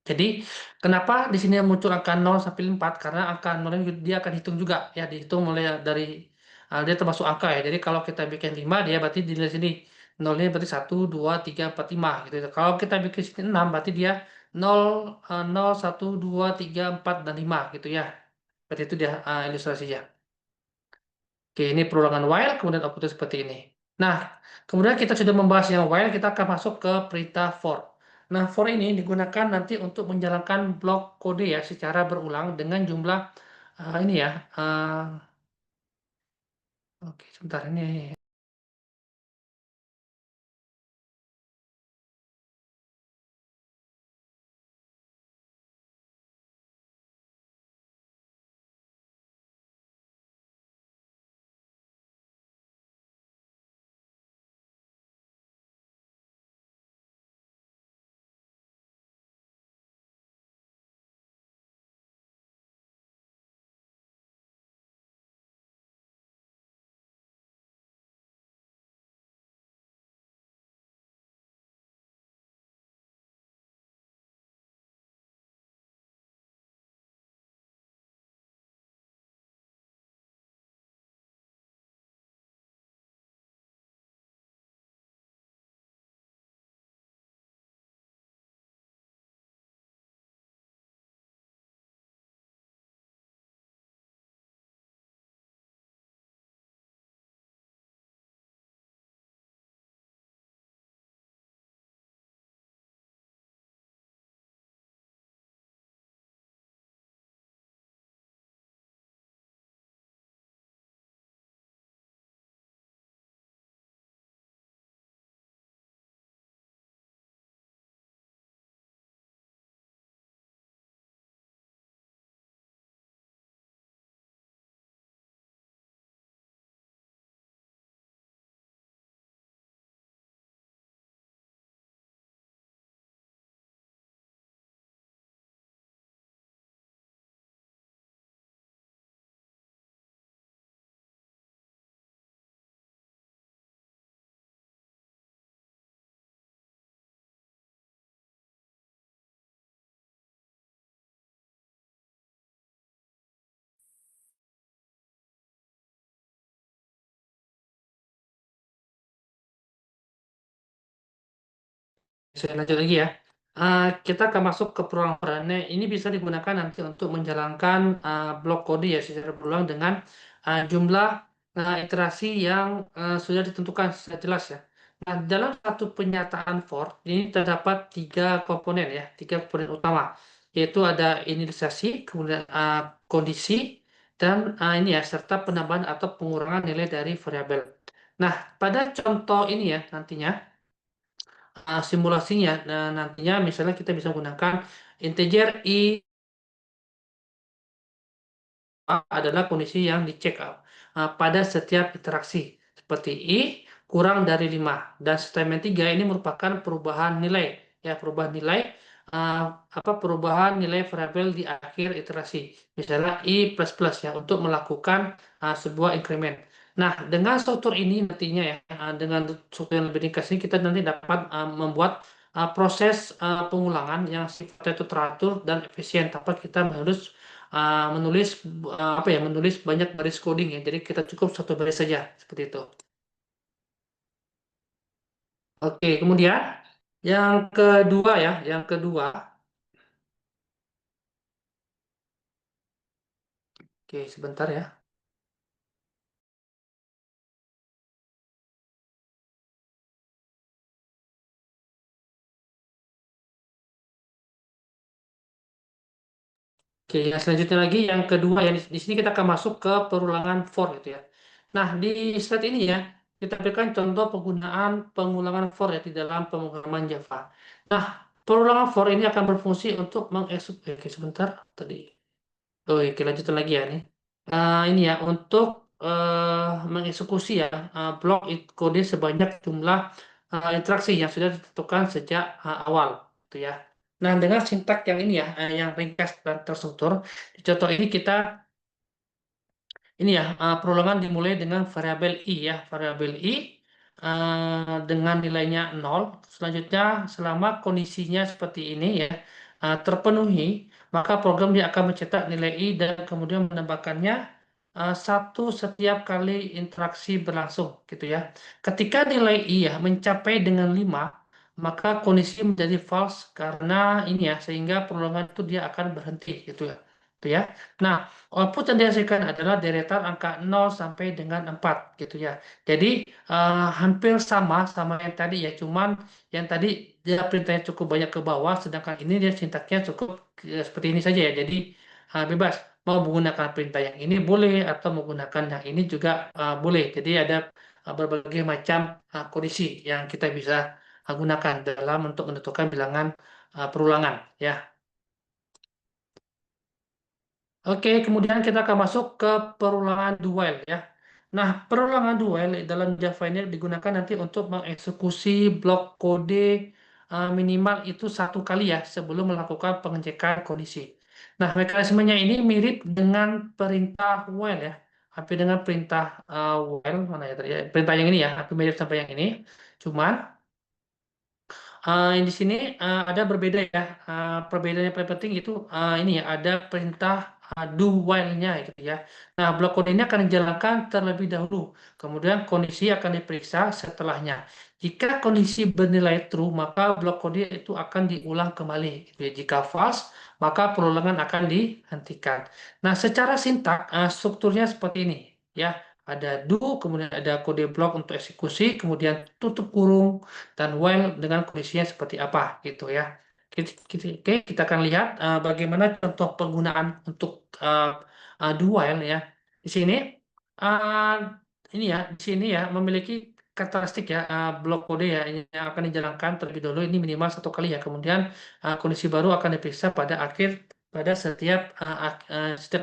Jadi, kenapa di sini muncul angka 0 sampai 4? Karena angka 0 ini dia akan hitung juga ya, dihitung mulai dari dia termasuk angka ya. Jadi kalau kita bikin 5 dia berarti di sini 0 ini berarti 1, 2, 3, 4, 5 gitu. Kalau kita bikin sini 6 berarti dia 0 0 1 2 3 4 dan 5 gitu ya. Berarti itu dia ilustrasinya. Oke, ini perulangan while, kemudian outputnya seperti ini. Nah, kemudian kita sudah membahas yang while, kita akan masuk ke perintah for. Nah, for ini digunakan nanti untuk menjalankan blok kode ya secara berulang dengan jumlah ini ya. Oke, sebentar ini. Saya lanjut lagi ya. Kita akan masuk ke perulangan. Ini bisa digunakan nanti untuk menjalankan blok kode ya secara berulang dengan jumlah iterasi yang sudah ditentukan secara jelas ya. Nah, dalam satu pernyataan for ini terdapat tiga komponen ya, tiga komponen utama, yaitu ada inisialisasi, kemudian kondisi, dan ini ya serta penambahan atau pengurangan nilai dari variabel. Nah, pada contoh ini ya nantinya simulasinya. Nah, nantinya misalnya kita bisa menggunakan integer i adalah kondisi yang dicek pada setiap interaksi. Seperti i kurang dari 5. Dan statement 3 ini merupakan perubahan nilai. Ya, perubahan nilai uh, perubahan nilai variabel di akhir iterasi. Misalnya i plus plus ya untuk melakukan sebuah increment. Nah, dengan struktur ini nantinya ya, dengan struktur yang lebih ringkas ini kita nanti dapat membuat proses pengulangan yang sifatnya itu teratur dan efisien tanpa kita harus menulis menulis banyak baris coding ya. Jadi kita cukup satu baris saja seperti itu. Oke, kemudian yang kedua ya, yang kedua Oke, sebentar ya. Oke, yang selanjutnya lagi yang kedua ya di sini kita akan masuk ke perulangan for gitu ya. Nah, di slide ini ya kita berikan contoh penggunaan pengulangan for ya di dalam pemrograman Java. Nah, perulangan for ini akan berfungsi untuk mengeksekusi. Oke, sebentar tadi. Oh, oke, lanjutin lagi ya nih. Ini ya untuk mengeksekusi ya blok kode sebanyak jumlah interaksi yang sudah ditentukan sejak awal, gitu ya. Nah, dengan sintak yang ini ya, yang ringkas dan terstruktur, di contoh ini kita ini ya perulangan dimulai dengan variabel i ya, variabel i dengan nilainya 0. Selanjutnya, selama kondisinya seperti ini ya terpenuhi, maka program dia akan mencetak nilai i dan kemudian menambahkannya satu setiap kali interaksi berlangsung gitu ya. Ketika nilai i ya mencapai dengan 5, maka kondisi menjadi false karena ini ya sehingga perulangan itu dia akan berhenti gitu ya. Gitu ya. Nah, output yang dihasilkan adalah deretan angka 0 sampai dengan 4 gitu ya. Jadi hampir sama sama yang tadi ya, cuman yang tadi dia perintahnya cukup banyak ke bawah, sedangkan ini dia sintaknya cukup seperti ini saja ya. Jadi bebas mau menggunakan perintah yang ini boleh atau menggunakan yang ini juga boleh. Jadi ada berbagai macam kondisi yang kita bisa gunakan dalam untuk menentukan bilangan perulangan ya. Oke, kemudian kita akan masuk ke perulangan duel ya. Nah, perulangan duel dalam Java ini digunakan nanti untuk mengeksekusi blok kode minimal itu satu kali ya sebelum melakukan pengecekan kondisi. Nah, mekanismenya ini mirip dengan perintah while ya. Hampir dengan perintah while mana ya tadi ya? Perintah yang ini ya, hampir mirip sampai yang ini. Cuman yang di sini ada berbeda ya. Perbedaan yang paling penting itu ini ya ada perintah do while-nya gitu ya. Nah, blok kode ini akan dijalankan terlebih dahulu. Kemudian kondisi akan diperiksa setelahnya. Jika kondisi bernilai true, maka blok kode itu akan diulang kembali. Gitu ya. Jika false, maka perulangan akan dihentikan. Nah, secara sintak strukturnya seperti ini ya. Ada do, kemudian ada kode blok untuk eksekusi, kemudian tutup kurung dan while dengan kondisinya seperti apa gitu ya. Oke, kita akan lihat bagaimana contoh penggunaan untuk do while ya. Di sini uh, ini ya, di sini ya memiliki karakteristik ya blok kode ya yang akan dijalankan terlebih dahulu ini minimal satu kali ya. Kemudian kondisi baru akan diperiksa pada setiap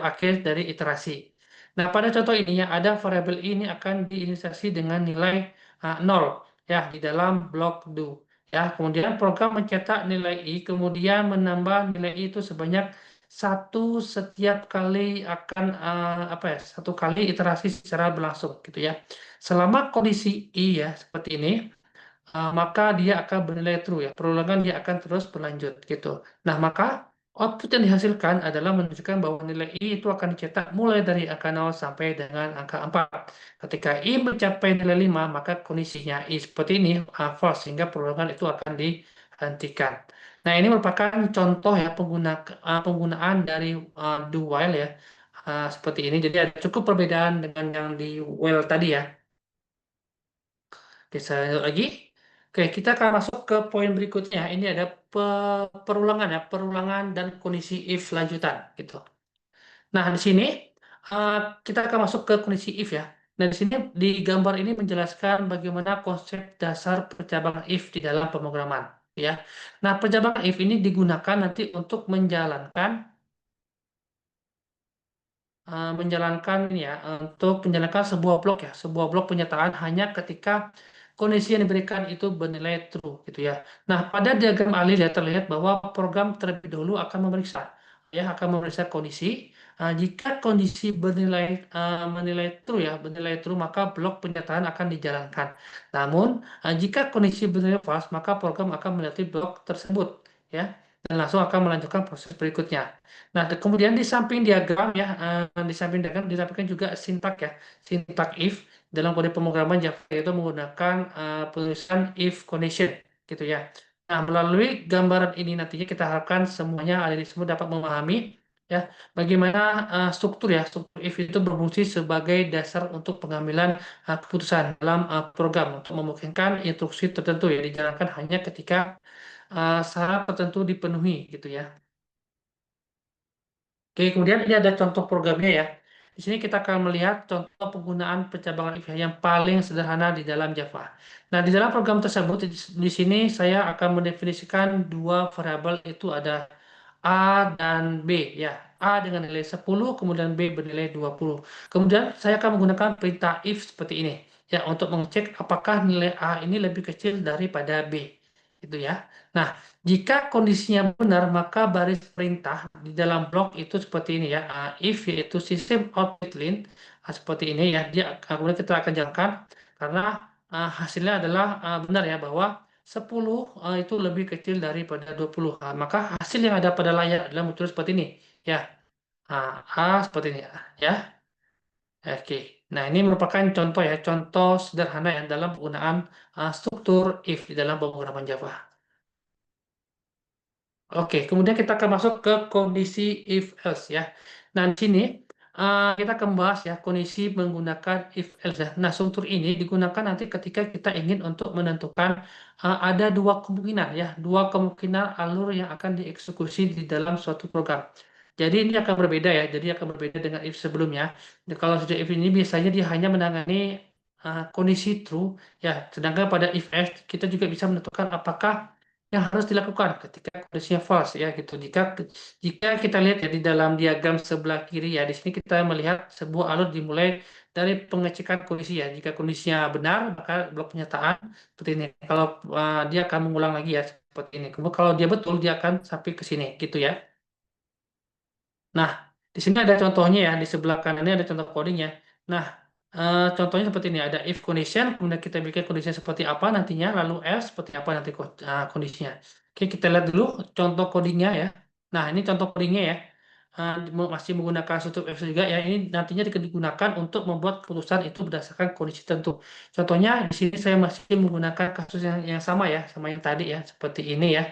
akhir dari iterasi. Nah, pada contoh ini ya ada variabel i ini akan diinisiasi dengan nilai 0 ya di dalam blok do ya. Kemudian program mencetak nilai i kemudian menambah nilai i itu sebanyak satu setiap kali akan apa ya satu kali iterasi secara berlangsung gitu ya. Selama kondisi i ya seperti ini maka dia akan bernilai true ya. Perulangan dia akan terus berlanjut gitu. Nah, maka output yang dihasilkan adalah menunjukkan bahwa nilai I itu akan dicetak mulai dari angka 0 sampai dengan angka 4. Ketika I mencapai nilai 5, maka kondisinya I seperti ini false sehingga perulangan itu akan dihentikan. Nah, ini merupakan contoh ya penggunaan dari do while ya. Seperti ini. Jadi ada cukup perbedaan dengan yang di while tadi ya. Oke, saya lanjut lagi. Oke, kita akan masuk ke poin berikutnya. Ini ada perulangan ya, perulangan dan kondisi if lanjutan gitu. Nah, di sini eh, kita akan masuk ke kondisi if ya. Nah, di sini di gambar ini menjelaskan bagaimana konsep dasar percabangan if di dalam pemrograman ya. Nah, percabangan if ini digunakan nanti untuk menjalankan ini ya untuk menjalankan sebuah blok ya sebuah blok penyataan hanya ketika kondisi yang diberikan itu bernilai true gitu ya. Nah, pada diagram alih ya terlihat bahwa program terlebih dahulu akan memeriksa kondisi. Jika kondisi menilai true ya bernilai true maka blok penyataan akan dijalankan. Namun jika kondisi bernilai false maka program akan melewati blok tersebut ya dan langsung akan melanjutkan proses berikutnya. Nah, kemudian di samping diagram ya, di samping diagram ditampilkan juga sintak ya, sintak if dalam kode pemrograman Java itu menggunakan penulisan if condition gitu ya. Nah, melalui gambaran ini nantinya kita harapkan semuanya ada di semua dapat memahami ya, bagaimana struktur if itu berfungsi sebagai dasar untuk pengambilan keputusan dalam program untuk memungkinkan instruksi tertentu ya dijalankan hanya ketika syarat tertentu dipenuhi gitu ya. Oke, kemudian ini ada contoh programnya ya. Di sini kita akan melihat contoh penggunaan pencabangan if yang paling sederhana di dalam Java. Nah, di dalam program tersebut, di sini saya akan mendefinisikan dua variabel, itu ada A dan B ya. A dengan nilai 10, kemudian B bernilai 20. Kemudian saya akan menggunakan perintah if seperti ini ya untuk mengecek apakah nilai A ini lebih kecil daripada B. Gitu ya. Nah, jika kondisinya benar, maka baris perintah di dalam blok itu seperti ini ya. If yaitu sistem output line seperti ini ya. Dia kemudian kita akan jalankan karena hasilnya adalah benar ya bahwa 10 itu lebih kecil daripada 20. Maka hasil yang ada pada layar adalah muncul seperti ini ya. Seperti ini ya. Oke. Nah, ini merupakan contoh ya, contoh sederhana ya dalam penggunaan struktur if di dalam pemrograman Java. Oke, kemudian kita akan masuk ke kondisi if else ya. Nah, di sini kita akan membahas ya kondisi menggunakan if else ya. Nah, struktur ini digunakan nanti ketika kita ingin untuk menentukan ada dua kemungkinan ya, dua kemungkinan alur yang akan dieksekusi di dalam suatu program. Jadi ini akan berbeda ya. Jadi akan berbeda dengan if sebelumnya. Nah, kalau sudah if ini biasanya dia hanya menangani kondisi true ya. Sedangkan pada if else kita juga bisa menentukan apakah yang harus dilakukan ketika kondisinya false ya gitu. Jika kita lihat ya di dalam diagram sebelah kiri ya di sini kita melihat sebuah alur dimulai dari pengecekan kondisi ya. Jika kondisinya benar maka blok pernyataan seperti ini. Kalau dia akan mengulang lagi ya seperti ini. Kemudian kalau dia betul dia akan sampai ke sini gitu ya. Nah, di sini ada contohnya ya, di sebelah kanan ini ada contoh codingnya. Nah, contohnya seperti ini, ada if condition, kemudian kita bikin kondisinya seperti apa nantinya, lalu else seperti apa nanti kondisinya. Oke, kita lihat dulu contoh codingnya ya. Nah, ini contoh codingnya ya. Masih menggunakan struktur if juga ya. Ini nantinya digunakan untuk membuat keputusan itu berdasarkan kondisi tertentu. Contohnya di sini saya masih menggunakan kasus yang sama ya, sama yang tadi ya, seperti ini ya.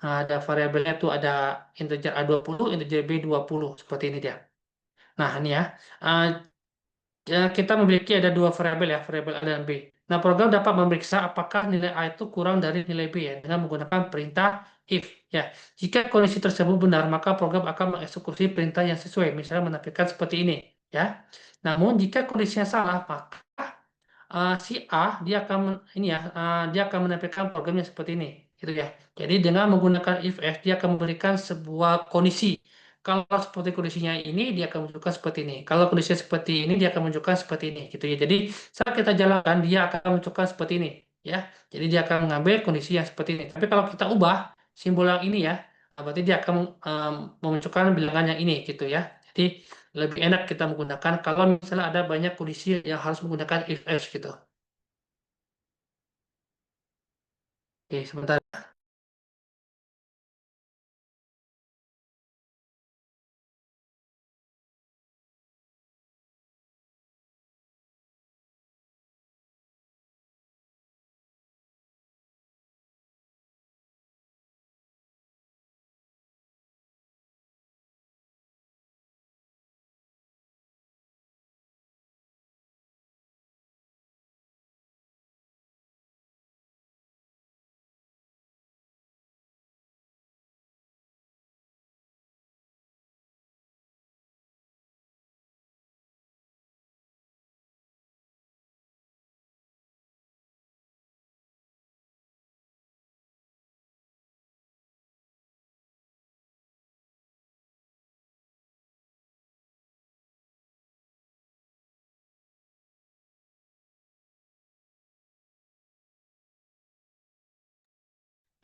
Ada variabelnya tuh ada integer A20, integer B20 seperti ini dia. Nah, ini ya. Uh, kita memiliki ada dua variabel ya, variabel A dan B. Nah, program dapat memeriksa apakah nilai A itu kurang dari nilai B ya dengan menggunakan perintah if ya. Jika kondisi tersebut benar, maka program akan mengeksekusi perintah yang sesuai, misalnya menampilkan seperti ini ya. Namun jika kondisinya salah, maka si A dia akan ini ya dia akan menampilkan programnya seperti ini gitu ya. Jadi dengan menggunakan if else dia akan memberikan sebuah kondisi. Kalau seperti kondisinya ini dia akan menunjukkan seperti ini. Kalau kondisinya seperti ini dia akan menunjukkan seperti ini gitu ya. Jadi saat kita jalankan dia akan menunjukkan seperti ini ya. Jadi dia akan mengambil kondisi yang seperti ini. Tapi kalau kita ubah simbol yang ini ya, berarti dia akan memunculkan bilangan yang ini gitu ya. Jadi lebih enak kita menggunakan kalau misalnya ada banyak kondisi yang harus menggunakan if else gitu. Oke, sebentar.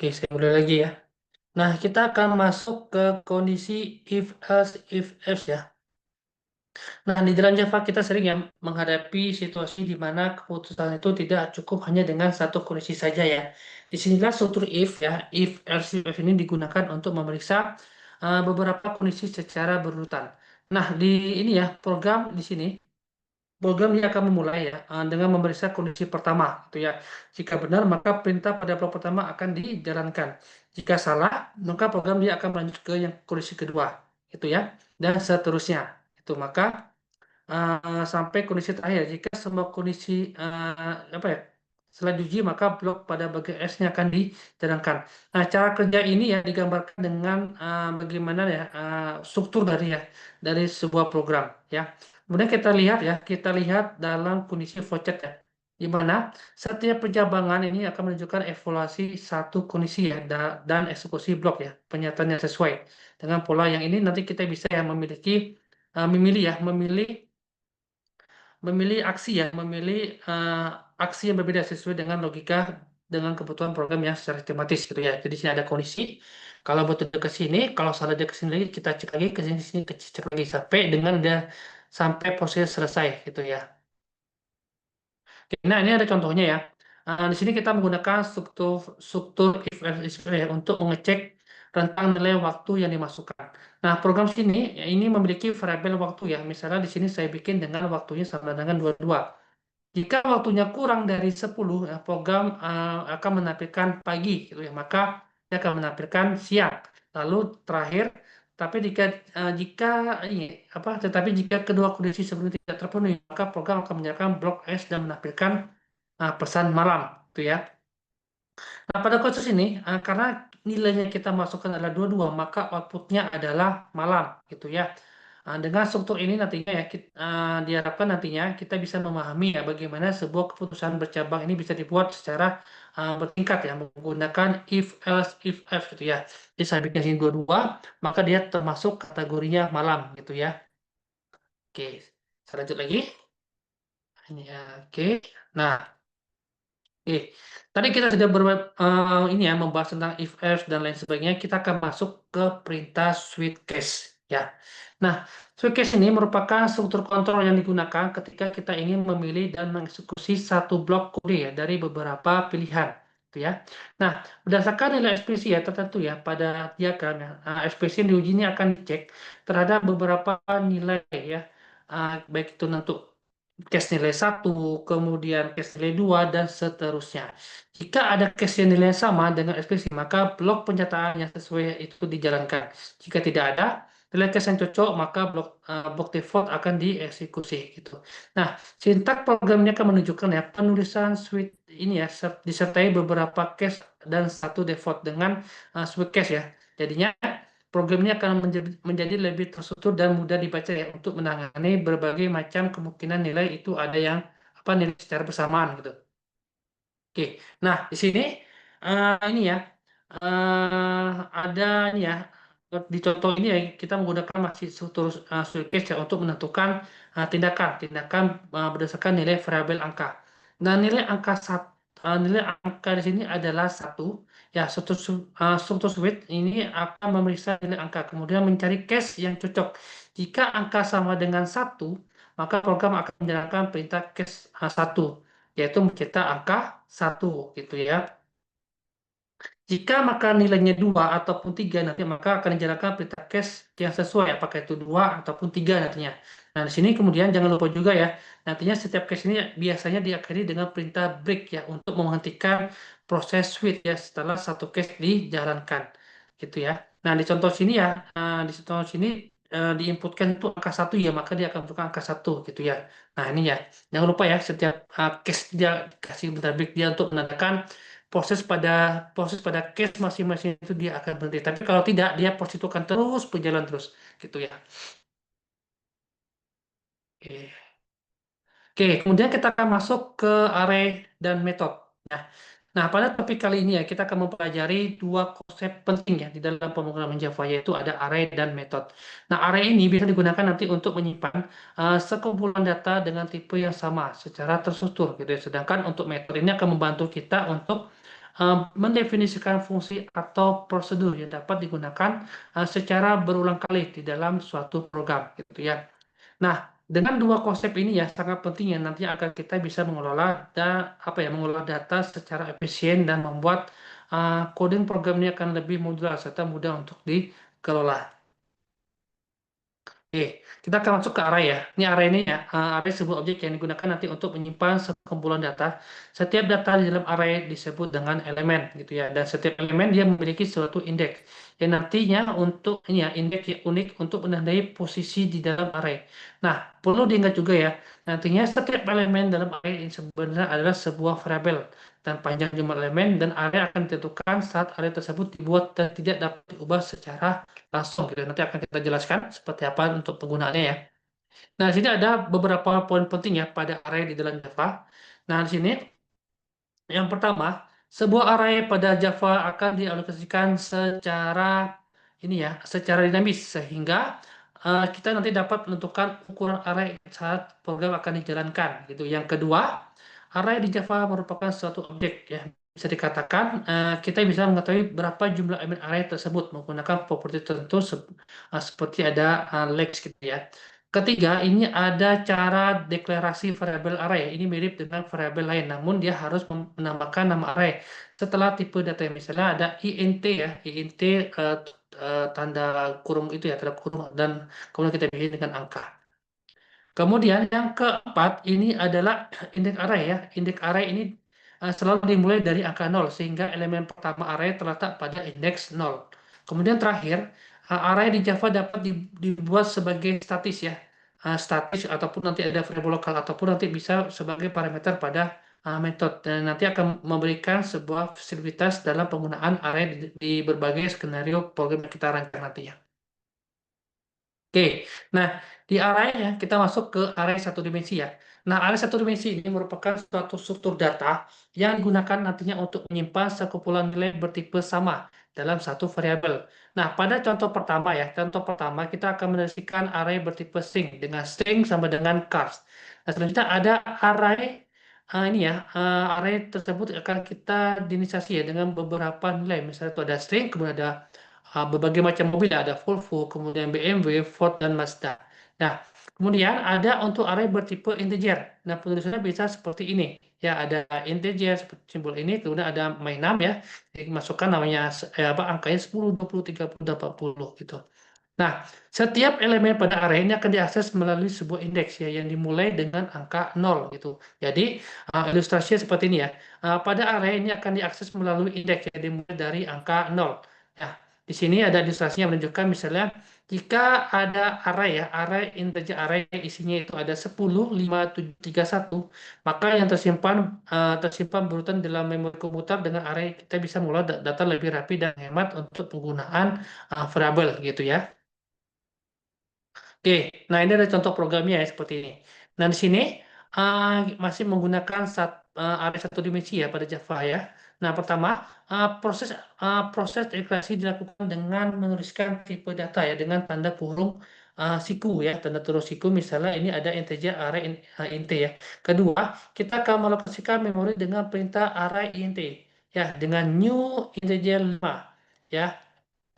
Oke, saya mulai lagi ya. Nah, kita akan masuk ke kondisi if else ya. Nah, di dalam Java kita sering ya menghadapi situasi di mana keputusan itu tidak cukup hanya dengan satu kondisi saja ya. Disinilah struktur if ya, if else if ini digunakan untuk memeriksa beberapa kondisi secara berurutan. Nah, di ini ya program di sini program ini akan memulai ya dengan memeriksa kondisi pertama gitu ya. Jika benar maka perintah pada blok pertama akan dijalankan. Jika salah maka program dia akan melanjut ke yang kondisi kedua itu ya, dan seterusnya. Itu maka sampai kondisi terakhir. Jika semua kondisi apa ya setelah diuji maka blok pada bagian S-nya akan dijalankan. Nah, cara kerja ini ya digambarkan dengan bagaimana ya struktur dari sebuah program ya. Kemudian kita lihat dalam kondisi flowchart ya, di mana setiap penjabangan ini akan menunjukkan evaluasi satu kondisi ya dan eksekusi blok ya, pernyataan yang sesuai dengan pola yang ini nanti kita bisa ya memilih memilih aksi yang berbeda sesuai dengan logika dengan kebutuhan program yang secara sistematis gitu ya. Jadi di sini ada kondisi, kalau butuh dia ke sini, kalau salah dia ke sini lagi, kita cek lagi ke sini sini cek lagi sampai dengan udah sampai proses selesai gitu ya. Oke, nah, ini ada contohnya ya. Di sini kita menggunakan struktur struktur if else if ya, untuk mengecek rentang nilai waktu yang dimasukkan. Nah, program sini ya, ini memiliki variabel waktu ya. Misalnya di sini saya bikin dengan waktunya sama dengan 22. Jika waktunya kurang dari 10, ya, program akan menampilkan pagi gitu ya. Maka dia akan menampilkan siang. Lalu terakhir, tapi jika ini jika kedua kondisi sebelumnya tidak terpenuhi, maka program akan menyalakan blok S dan menampilkan pesan malam gitu ya. Nah, pada kasus ini, karena nilainya kita masukkan adalah 22, maka outputnya adalah malam, gitu ya. Dengan struktur ini nantinya ya, diharapkan nantinya kita bisa memahami ya bagaimana sebuah keputusan bercabang ini bisa dibuat secara bertingkat ya, menggunakan if, else, if, else gitu ya. Jadi saya bikin sini 22, maka dia termasuk kategorinya malam, gitu ya. Oke, saya lanjut lagi. Ini ya, oke. Nah, oke, tadi kita sudah ini ya membahas tentang if else dan lain sebagainya. Kita akan masuk ke perintah switch case ya. Nah, switch case ini merupakan struktur kontrol yang digunakan ketika kita ingin memilih dan mengeksekusi satu blok kode ya dari beberapa pilihan, gitu ya. Nah, berdasarkan nilai ekspresi ya tertentu ya pada diagram ya. Ekspresi yang diuji ini akan dicek terhadap beberapa nilai ya. Baik itu untuk case nilai satu, kemudian case nilai 2 dan seterusnya. Jika ada case yang nilai sama dengan ekspresi, maka blok penyataan yang sesuai itu dijalankan. Jika tidak ada nilai case yang cocok, maka blok default akan dieksekusi gitu. Nah, sintak programnya akan menunjukkan ya penulisan switch ini ya disertai beberapa case dan satu default dengan switch case ya. Jadinya programnya akan menjadi lebih terstruktur dan mudah dibaca ya untuk menangani berbagai macam kemungkinan nilai itu ada yang nilai secara bersamaan gitu. Oke, nah di sini ini ya ada ini ya di contoh ini ya kita menggunakan masih struktur switch ya untuk menentukan tindakan berdasarkan nilai variabel angka. Nah nilai angka di sini adalah satu ya struktur switch ini akan memeriksa nilai angka kemudian mencari case yang cocok. Jika angka sama dengan satu maka program akan menjalankan perintah case satu yaitu mencetak angka satu gitu ya. Jika maka nilainya 2 ataupun 3 nanti maka akan dijalankan perintah case yang sesuai apakah itu 2 ataupun 3 nantinya. Nah, di sini kemudian jangan lupa juga ya, nantinya setiap case ini biasanya diakhiri dengan perintah break ya untuk menghentikan proses switch ya setelah satu case dijalankan. Gitu ya. Nah, di contoh sini ya, di contoh sini diinputkan itu angka satu ya, maka dia akan buka angka satu gitu ya. Nah, ini ya. Jangan lupa ya setiap case dia kasih bentar break dia untuk menandakan proses pada case masing-masing itu dia akan berhenti. Tapi kalau tidak, dia proses itu akan terus berjalan terus, gitu ya. Oke. Oke, kemudian kita akan masuk ke array dan metode. Nah, pada topik kali ini ya kita akan mempelajari dua konsep penting ya di dalam pemrograman Java yaitu ada array dan metode. Nah, array ini bisa digunakan nanti untuk menyimpan sekumpulan data dengan tipe yang sama secara terstruktur gitu ya. Sedangkan untuk metode ini akan membantu kita untuk mendefinisikan fungsi atau prosedur yang dapat digunakan secara berulang kali di dalam suatu program gitu ya. Nah, dengan dua konsep ini ya sangat penting ya nanti agar kita bisa mengelola data secara efisien dan membuat coding program ini akan lebih modular serta mudah untuk dikelola. Oke, kita akan masuk ke array ya. Ini array ini ya, array sebuah objek yang digunakan nanti untuk menyimpan sekumpulan data. Setiap data di dalam array disebut dengan elemen gitu ya. Dan setiap elemen dia memiliki suatu indeks. Yang nantinya untuk ini ya, indeks yang unik untuk menandai posisi di dalam array. Nah, perlu diingat juga ya, nantinya setiap elemen dalam array ini sebenarnya adalah sebuah variabel dan panjang jumlah elemen dan array akan ditentukan saat array tersebut dibuat dan tidak dapat diubah secara langsung gitu. Nanti akan kita jelaskan seperti apa untuk penggunaannya ya. Nah, di sini ada beberapa poin penting ya pada array di dalam Java. Nah, di sini yang pertama, sebuah array pada Java akan dialokasikan secara ini ya, secara dinamis sehingga kita nanti dapat menentukan ukuran array saat program akan dijalankan gitu. Yang kedua, array di Java merupakan suatu objek ya. Bisa dikatakan kita bisa mengetahui berapa jumlah elemen array tersebut menggunakan properti tertentu seperti ada lex gitu ya. Ketiga, ini ada cara deklarasi variabel array. Ini mirip dengan variabel lain, namun dia harus menambahkan nama array setelah tipe data. Misalnya ada int ya, int tanda kurung itu ya, tanda kurung dan kemudian kita pilih dengan angka. Kemudian yang keempat ini adalah indeks array ya. Indeks array ini selalu dimulai dari angka 0 sehingga elemen pertama array terletak pada indeks 0. Kemudian terakhir, array di Java dapat dibuat sebagai statis ya. Statis ataupun nanti ada variabel lokal ataupun nanti bisa sebagai parameter pada metode dan nanti akan memberikan sebuah fleksibilitas dalam penggunaan array di berbagai skenario program yang kita rancang nantinya. Oke, nah di array ya kita masuk ke array satu dimensi ya. Nah, array satu dimensi ini merupakan suatu struktur data yang digunakan nantinya untuk menyimpan sekumpulan nilai bertipe sama dalam satu variabel. Nah, pada contoh pertama ya, contoh pertama kita akan mendefinisikan array bertipe string dengan string sama dengan chars. Nah, selanjutnya ada array ini ya, array tersebut akan kita diinisiasi ya dengan beberapa nilai. Misalnya itu ada string, kemudian ada berbagai macam mobil, ada Volvo, kemudian BMW, Ford, dan Mazda. Nah, kemudian ada untuk array bertipe integer. Nah, penulisannya bisa seperti ini. Ya, ada integer seperti simbol ini, kemudian ada my num ya. Jadi, masukkan namanya apa angkanya 10, 20, 30, dan 40 gitu. Nah, setiap elemen pada array ini akan diakses melalui sebuah indeks ya yang dimulai dengan angka 0 gitu. Jadi, ilustrasinya seperti ini ya. Pada array ini akan diakses melalui indeks yang dimulai dari angka 0. Nah, di sini ada ilustrasinya menunjukkan misalnya jika ada array ya, array integer array isinya itu ada 10, 5, 7, 3, 1, maka yang tersimpan berurutan dalam memori komputer dengan array kita bisa mengolah data lebih rapi dan hemat untuk penggunaan variabel gitu ya. Oke, nah ini ada contoh programnya ya seperti ini. Nah di sini uh, masih menggunakan array satu dimensi ya pada Java ya. Nah pertama proses integrasi dilakukan dengan menuliskan tipe data ya dengan tanda kurung siku ya tanda kurung siku misalnya ini ada integer array int ya. Kedua kita akan melokasikan memori dengan perintah array int ya dengan new integer 5 ya.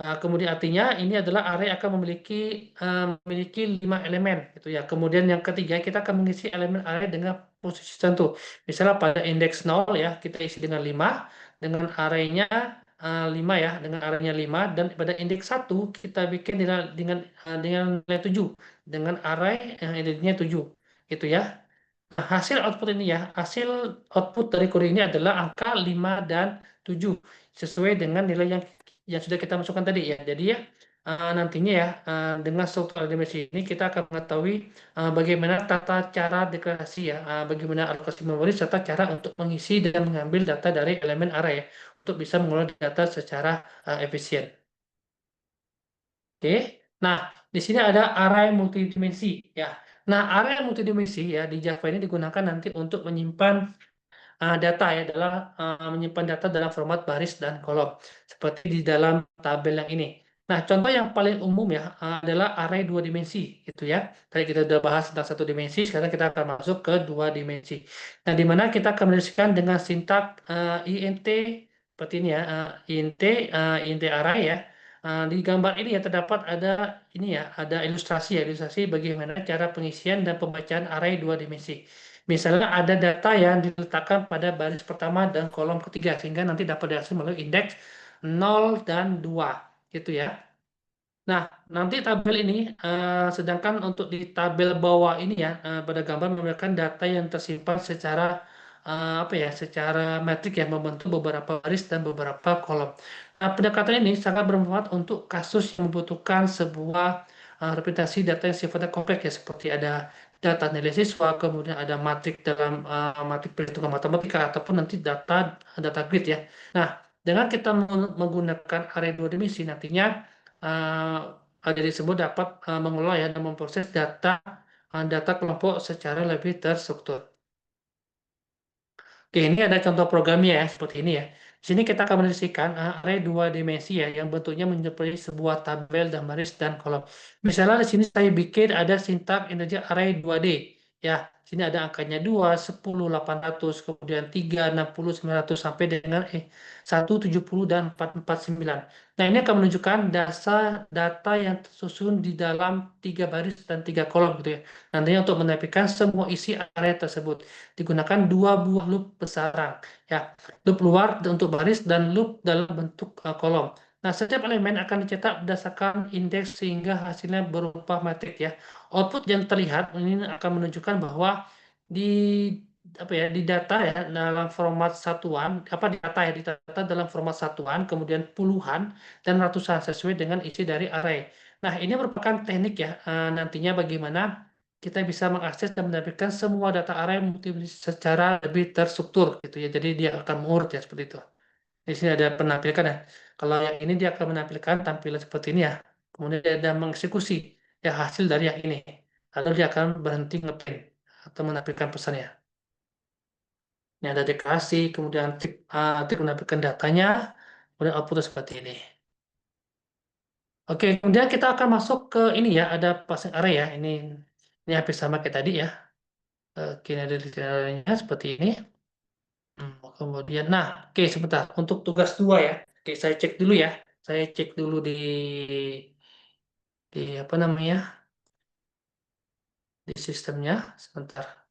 Kemudian artinya ini adalah array akan memiliki 5 elemen gitu ya. Kemudian yang ketiga kita akan mengisi elemen array dengan posisi tertentu. Misalnya pada indeks 0 ya kita isi dengan 5 dengan arraynya 5 ya, dengan arraynya 5 dan pada indeks 1 kita bikin dengan nilai 7 dengan array yang indeksnya 7 gitu ya. Nah, hasil output ini ya, hasil output dari kode ini adalah angka 5 dan 7 sesuai dengan nilai yang sudah kita masukkan tadi ya. Jadi ya nantinya ya dengan struktur dimensi ini kita akan mengetahui bagaimana tata cara deklarasi ya, bagaimana alokasi memori serta cara untuk mengisi dan mengambil data dari elemen array ya, untuk bisa mengolah data secara efisien. Oke. Nah, di sini ada array multidimensi ya. Nah, array multidimensi ya di Java ini digunakan nanti untuk menyimpan data ya menyimpan data dalam format baris dan kolom seperti di dalam tabel yang ini. Nah, contoh yang paling umum ya adalah array dua dimensi gitu ya. Tadi kita sudah bahas tentang satu dimensi, sekarang kita akan masuk ke dua dimensi. Nah, di mana kita akan menuliskan dengan sintak int seperti ini ya, int array ya. Di gambar ini ya terdapat ada ini ya, ada ilustrasi ya, ilustrasi bagaimana cara pengisian dan pembacaan array dua dimensi. Misalnya ada data yang diletakkan pada baris pertama dan kolom ketiga sehingga nanti dapat diakses melalui indeks 0 dan 2 gitu ya. Nah, nanti tabel ini, sedangkan untuk di tabel bawah ini ya, pada gambar memberikan data yang tersimpan secara apa ya, secara metrik yang membentuk beberapa baris dan beberapa kolom. Nah, pendekatan ini sangat bermanfaat untuk kasus yang membutuhkan sebuah representasi data yang sifatnya kompleks ya, seperti ada data nilai siswa, kemudian ada matrik dalam matrik perhitungan matematika ataupun nanti data data grid ya. Nah, dengan kita menggunakan array dua dimensi nantinya jadi tersebut dapat mengelola ya dan memproses data data kelompok secara lebih terstruktur. Oke, ini ada contoh programnya ya, seperti ini ya. Di sini kita akan mendefinisikan array dua dimensi ya, yang bentuknya menyerupai sebuah tabel dan baris dan kolom. Misalnya di sini saya bikin ada sintak integer array 2D. Ya, sini ada angkanya 2, 10, 800, kemudian 3, 60, 900, sampai dengan 1, 70, dan 449. Nah, ini akan menunjukkan data yang tersusun di dalam tiga baris dan tiga kolom gitu ya. Nantinya untuk menampilkan semua isi array tersebut digunakan dua buah loop besarang ya, loop luar untuk baris dan loop dalam bentuk kolom. Nah, setiap elemen akan dicetak berdasarkan indeks sehingga hasilnya berupa matrik ya. Output yang terlihat ini akan menunjukkan bahwa di apa ya, di data ya dalam format satuan, apa di data ya, di data dalam format satuan, kemudian puluhan dan ratusan sesuai dengan isi dari array. Nah, ini merupakan teknik ya, nantinya bagaimana kita bisa mengakses dan mendapatkan semua data array secara lebih terstruktur gitu ya. Jadi dia akan mengurut ya seperti itu. Di sini ada penampilkan ya. Kalau yang ini dia akan menampilkan tampilan seperti ini ya. Kemudian dia ada mengeksekusi ya hasil dari yang ini. Lalu dia akan berhenti ngeprint atau menampilkan pesannya. Ini ada deklarasi, kemudian tik menampilkan datanya, kemudian output seperti ini. Oke, kemudian kita akan masuk ke ini ya, ada passing array ya. Ini hampir sama kayak tadi ya. Oke, ini ada detailnya seperti ini. Kemudian, nah, oke sebentar. Untuk tugas dua ya. Oke, saya cek dulu ya. Saya cek dulu di apa namanya, di sistemnya. Sebentar.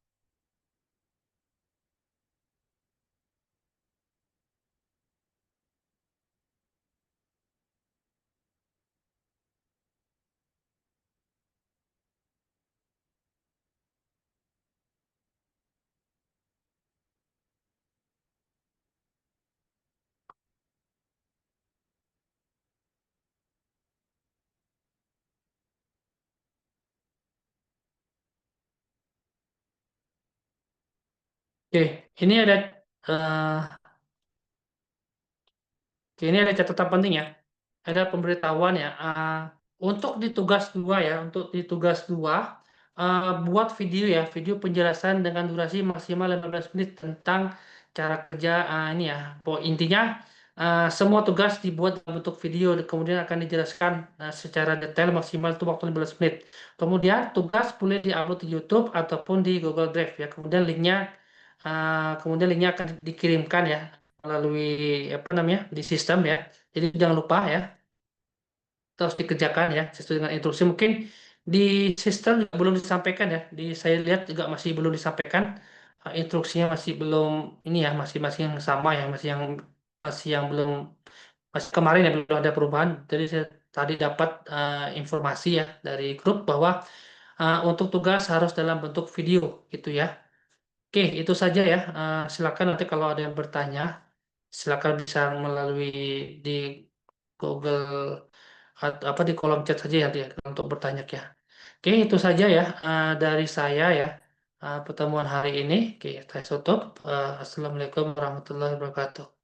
Oke, ini ada eh, oke, ini ada catatan penting ya. Ada pemberitahuan ya. Untuk di tugas dua ya, untuk di tugas dua, buat video ya, video penjelasan dengan durasi maksimal 15 menit tentang cara kerja ini ya. Intinya semua tugas dibuat dalam bentuk video, kemudian akan dijelaskan secara detail maksimal itu waktu 15 menit. Kemudian tugas boleh diupload di YouTube ataupun di Google Drive ya. Kemudian linknya akan dikirimkan ya melalui apa namanya di sistem ya. Jadi jangan lupa ya, terus dikerjakan ya sesuai dengan instruksi. Mungkin di sistem juga belum disampaikan ya. Saya lihat juga masih belum disampaikan. Instruksinya masih belum ini ya, masih yang sama ya, masih yang belum, masih kemarin ya belum ada perubahan. Jadi saya tadi dapat informasi ya dari grup bahwa untuk tugas harus dalam bentuk video gitu ya. Oke, itu saja ya. Silakan nanti kalau ada yang bertanya, silakan bisa melalui di Google atau apa di kolom chat saja ya dia untuk bertanya ya. Oke, itu saja ya dari saya ya pertemuan hari ini. Oke, saya tutup. Assalamualaikum warahmatullahi wabarakatuh.